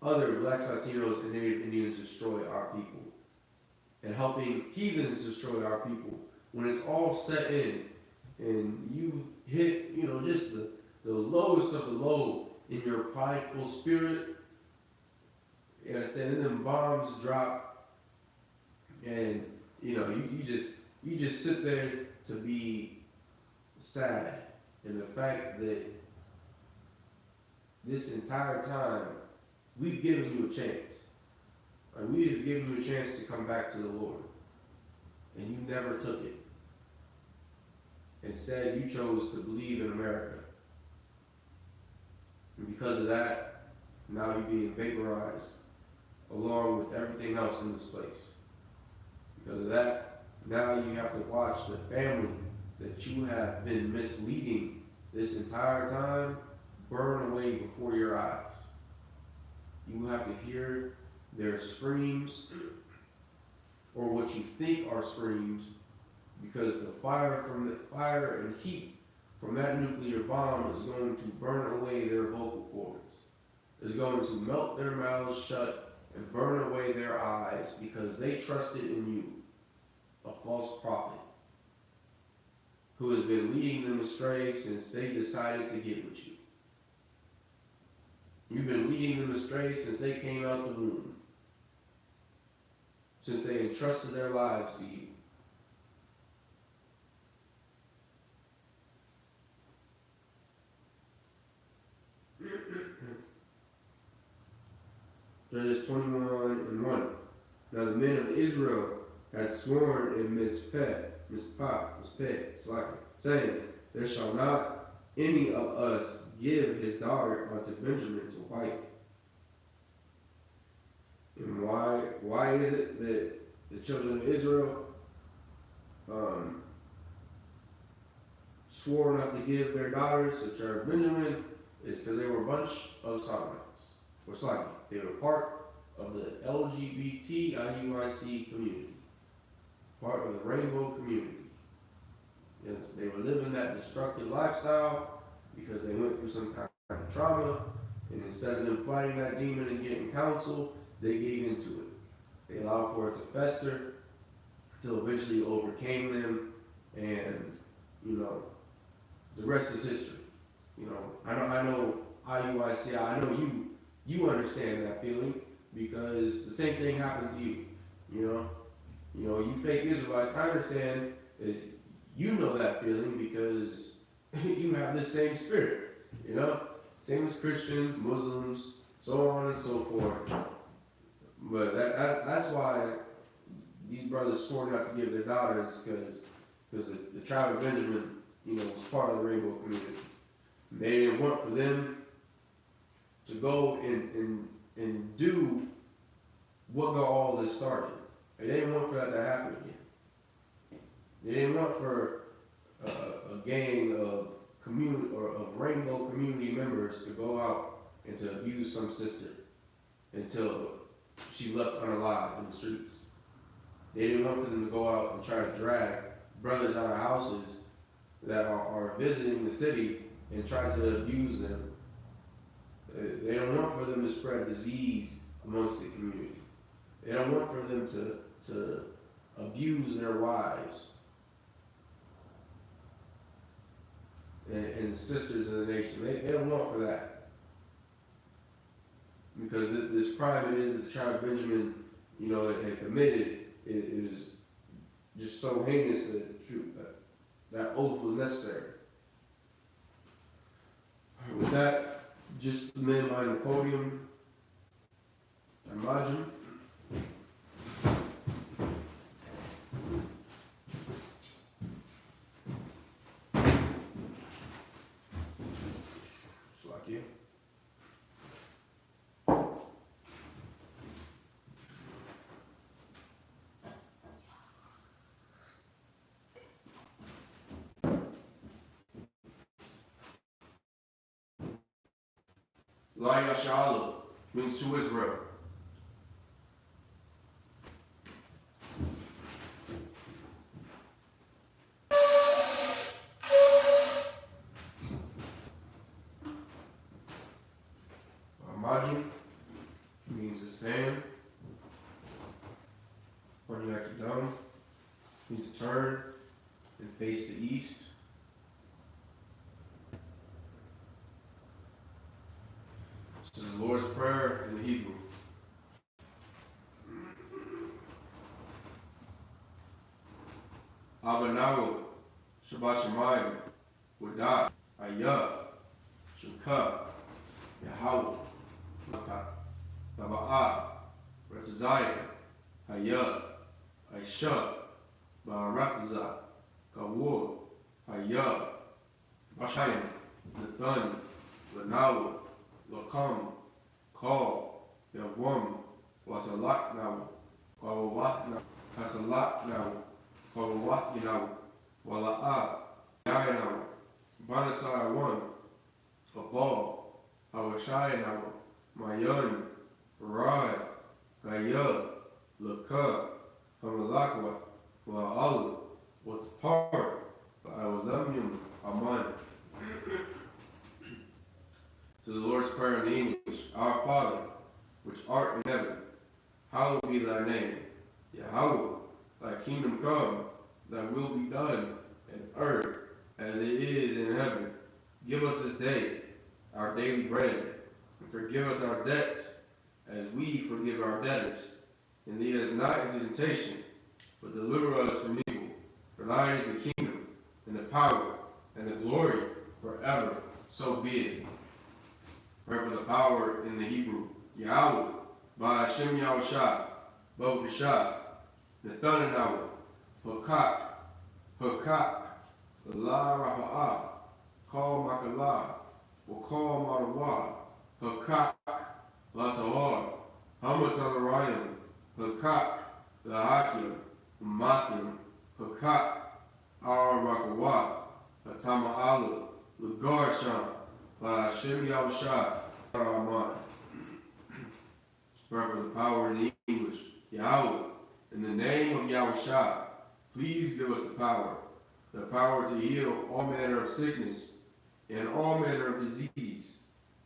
other Blacks, Latinos, and Native Indians destroy our people, and helping heathens destroy our people, when it's all set in, and you've hit, just the lowest of the low in your prideful spirit, you understand, and then bombs drop, and, you just sit there to be sad in the fact that this entire time we've given you a chance. We have given you a chance to come back to the Lord, and you never took it. Instead, you chose to believe in America. And because of that, now you're being vaporized along with everything else in this place. Because of that, now you have to watch the family that you have been misleading this entire time burn away before your eyes. You have to hear their screams, or what you think are screams, because the fire and heat from that nuclear bomb is going to burn away their vocal cords. It's going to melt their mouths shut and burn away their eyes because they trusted in you, a false prophet, who has been leading them astray since they decided to get with you. You've been leading them astray since they came out the womb, since they entrusted their lives to you. Judges 21:1. Now the men of Israel had sworn in Mizpeh, saying, there shall not any of us give his daughter unto Benjamin to wife. And why is it that the children of Israel swore not to give their daughters to tribe of Benjamin is because they were a bunch of sodomites. Or sorry, they were part of the LGBTIUIC community, part of the rainbow community. Yes, they were living that destructive lifestyle because they went through some kind of trauma, and instead of them fighting that demon and getting counsel, they gave into it. They allowed for it to fester until eventually it overcame them, and the rest is history. I know IUIC, I know you understand that feeling because the same thing happened to you. You fake Israelites, I understand is you know that feeling because you have this same spirit, same as Christians, Muslims, so on and so forth. But that's why these brothers swore not to give their daughters because the tribe of Benjamin, was part of the rainbow community. They didn't want for them to go and do what got all this started. They didn't want for that to happen again. They didn't want for a gang of rainbow community members to go out and to abuse some sister until she left unalive in the streets. They didn't want for them to go out and try to drag brothers out of houses that are visiting the city and try to abuse them. They don't want for them to spread disease amongst the community. They don't want for them to abuse their wives and sisters in the nation. They don't want for that. Because this crime it is that the tribe of Benjamin, had committed, it was just so heinous that oath was necessary. With that, just the men behind the podium, imagine. SHALAM means to Israel. Imagine means to stand. Pointing like you're dumb means to turn and face the east. This is the Lord's Prayer in the Hebrew. Abanawu, Shabbat Shemayim, Wadah, I.S.U.P.K, Yahweh, Taba'ah, Retzazayah, I.S.U.P.K, Baratazah, Kawur, Bashayim, Nathan, Lanawu, Lakam, Call, Yawam, Wasalak now, Kawawat now, Hasalak now, Kawawat now, Wala'ah, Yayanaw, Banasai one, Abal, Hawashai now, Mayan, Rai, Gaya, Laka, Hamalakwa, Wa'al, Watapar, Ba'awalamyum, Aman. To the Lord's Prayer in the English. Our Father, which art in heaven, hallowed be thy name. Yahweh, thy kingdom come, thy will be done in earth as it is in heaven. Give us this day our daily bread, and forgive us our debts as we forgive our debtors. And lead us not into temptation, but deliver us from evil. For thine is the kingdom, and the power, and the glory forever. So be it. Pray for the power in the Hebrew. Yahweh, by Hashem Yahushua, Bokashah, Nathanahu, Hakak, La Rapa'ah, Call Makalah, Wakal Marawah, Hakak, La Tahar, Hamatazarayim, Hakak, La Hakim, Makim, Hakak, Ar Rakawah, Hatama Allah, Lagarshan, by Hashem Yahushai, Rahman. Brother, the power in the English, Yahweh, in the name of Yahushai, please give us the power to heal all manner of sickness and all manner of disease,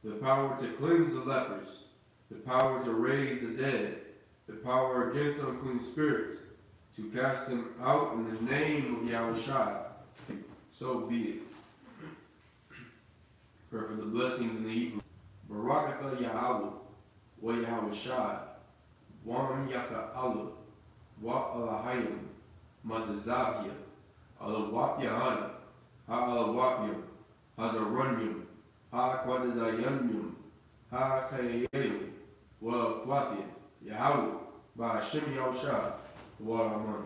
the power to cleanse the lepers, the power to raise the dead, the power against unclean spirits, to cast them out in the name of Yahushai. So be it. Pray for the blessings in the Hebrew. Barakatha Yahweh, wa Yahushai, Wam Yaka Allah, wa Alahayim, Mazazabia, Allah-Wap-Yahanna, Ha-Allah-Wap-Yam, Hazaranyum, Ha-Kwadazayanyum, Ha-Kayayim, Wa-Kwatiyam, Yahweh, by Hashem Yahushai, wa Rahman.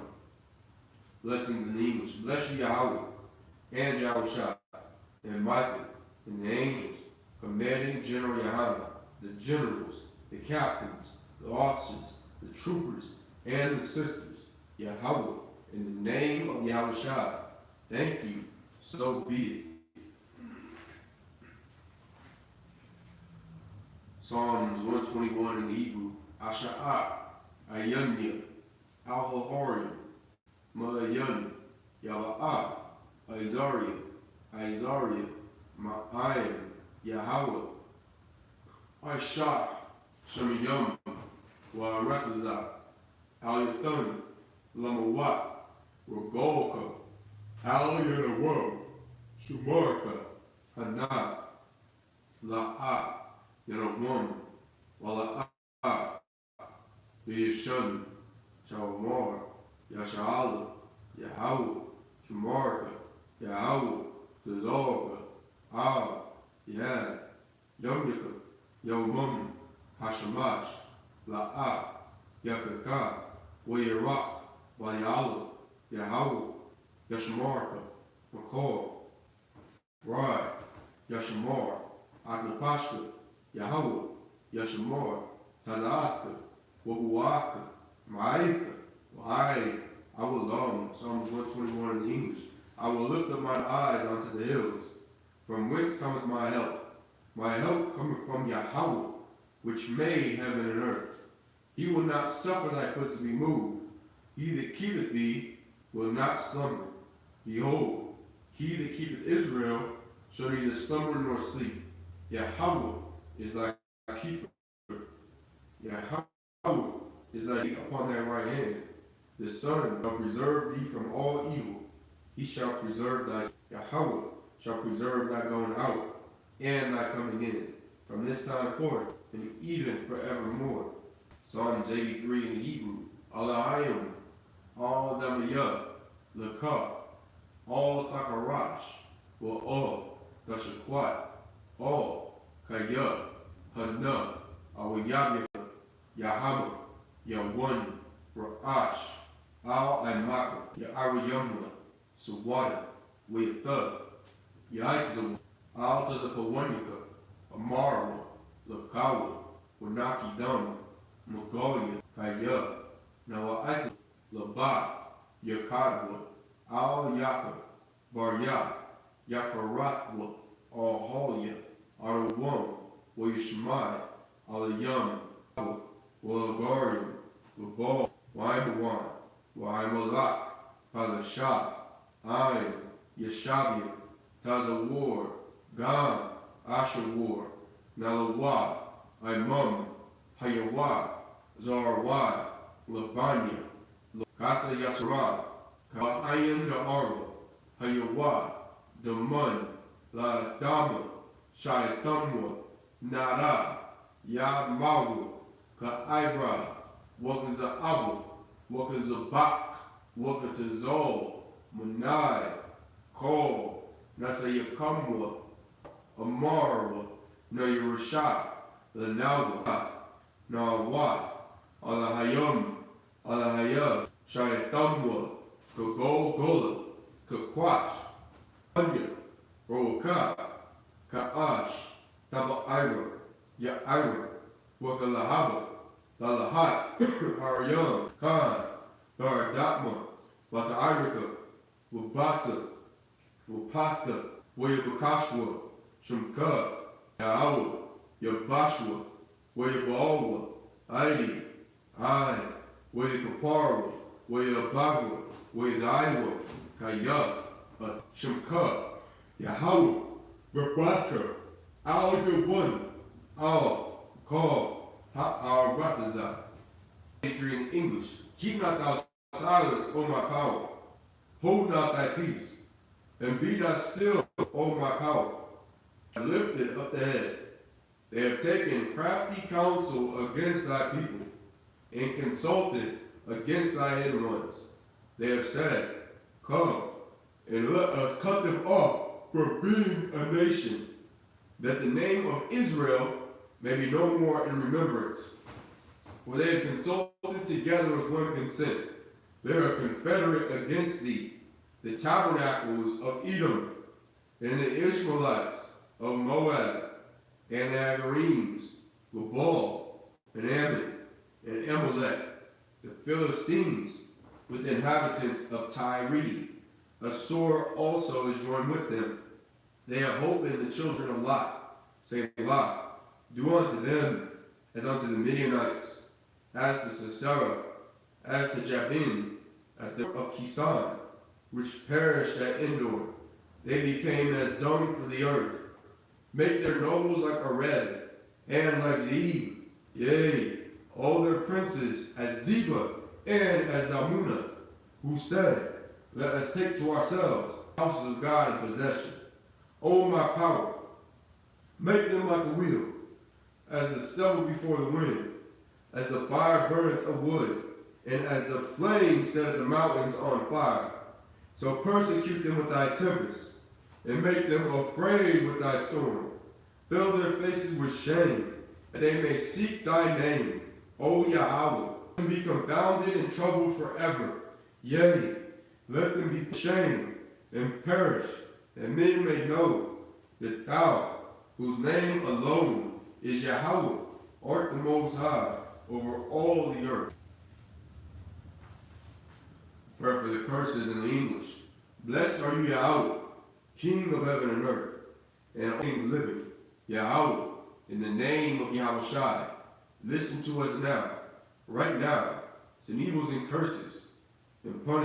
Blessings in English. Bless you, Yahweh, and Yahushai, and Michael, and the angels, commanding General Yahanna, the generals, the captains, the officers, the troopers, and the sisters, Yahweh, in the name of Yahushai. Thank you. So be it. Psalms 121 in the Hebrew. Asha'at, Ayanya, Al-Hohorim, Malayan, Yala'ah, Isaiah, Ma'ayim, Yahweh, Aishah, Shemiyam, Wa'aratazah, Al-Yathan, Lamawat, Rogolka, Al-Yanawa, Shumarka, Hana, La'ah, Yanawam, Wala'ah, Yishan, Shawamar, Yasha'ala, Yahweh, Shumarka, Yahweh, Tazorka, Yad, Yomyaka, Yomum, Hashamash, La'ah, Yakaka, Wayarak, Wayala, Yahweh, Yashamarka, Makor, Rai, Yashamar, Aknapashka, Yahweh, Yashamar, Tazafka, Wabuaka, Ma'aika, Wa'ai, I will long, Psalms 121 in the English. I will lift up mine eyes unto the hills. From whence cometh my help? My help cometh from Yahweh, which made heaven and earth. He will not suffer thy foot to be moved. He that keepeth thee will not slumber. Behold, he that keepeth Israel shall neither slumber nor sleep. Yahweh is thy keeper. Yahweh is thy keeper upon thy right hand. The sun shall preserve thee from all evil. He shall preserve thy Yahweh shall preserve thy going out and thy coming in, from this time forth and even forevermore. Psalms 83 in the Hebrew. Alahayim, all Damayah, Lekah, all Thakarash, will all Dashakwat, all Kayah, Hana, Awayabya, Yahama, Yawan, Ra'ash, Al-Amaka, Ya'ariyamla, Suwada, Wayatha, Yaizam, Al-Tazapawanyaka, Amarwa, Lakawa, Wanaki Dam, Magolia, Kaya, Nawa'ita, Labat, Yakadwa, Al-Yaka, Barya, Yakaratwa, Al-Holya, Arawam, Wayishmai, Al-Yam, Wa'agarim, Wabal, Waimawan, Waimalak, Palashah, Ayin, Yeshabia, Tazawar, Gam, Ashawar, Nalawah, Imam, Hayawah, Zarwah, Labanya, Kasa Yasra, Ka'ayin Da'ara, Hayawah, Daman, La Dama, Shaitamwa, Nara, Yamawa, Ka'ibra, Wakaza'abu, Wakazabak, Wakatazol, Munai, Kol, Nasayakamwa, Amarwa, Nayurashat, Lanawa, Nawat, Alahayam, Alahaya, Shaitamwa, Kagol, Kakwash, Anya, Roka, Ka'ash, Taba'ira, Ya'ira, Wakalahaba, Lalahat, Haryam, Khan, Baradakma, Basa'irika, Wabasa, Wapatha, Wayabakashwa, Shumka, Yahweh, Yabashwa, Wayabawa, Aidi, Ai, Wayakapara, Wayabagwa, Wayaiwa, Kaya, Shumka, Yahweh, Babaka, Al Gabun, Al, Call, Rataza. In English, keep not thou silence, O my power. Hold not thy peace, and be not still, O my power. I lifted up the head. They have taken crafty counsel against thy people, and consulted against thy hidden ones. They have said, come, and let us cut them off for being a nation, that the name of Israel may be no more in remembrance. For they have consulted together with one consent. They are confederate against thee, the tabernacles of Edom, and the Ishmaelites of Moab, and the Agarenes, Gebal, and Ammon, and Amalek, the Philistines, with the inhabitants of Tyre. Assur also is joined with them. They have hope in the children of Lot. Say, Lot, do unto them as unto the Midianites, as to Sisera, as to Jabin, at the of Kisan, which perished at Endor. They became as dung for the earth. Make their nobles like Arad, and like Zeeb, yea, all their princes as Zeba and as Zalmunna, who said, let us take to ourselves houses of God in possession. O my power, make them like a wheel, as the stubble before the wind, as the fire burneth a wood, and as the flame setteth the mountains on fire. So persecute them with thy tempest, and make them afraid with thy storm. Fill their faces with shame, that they may seek thy name, O Yahweh, and be confounded and troubled forever. Yea, let them be ashamed and perish, that men may know that thou, whose name alone is Yahweh, art the Most High over all the earth. Prayer for the curses in the English. Blessed are you, Yahweh, King of heaven and earth, and all things living. Yahweh, in the name of Yahweh, listen to us now, right now, send evils and curses, and punish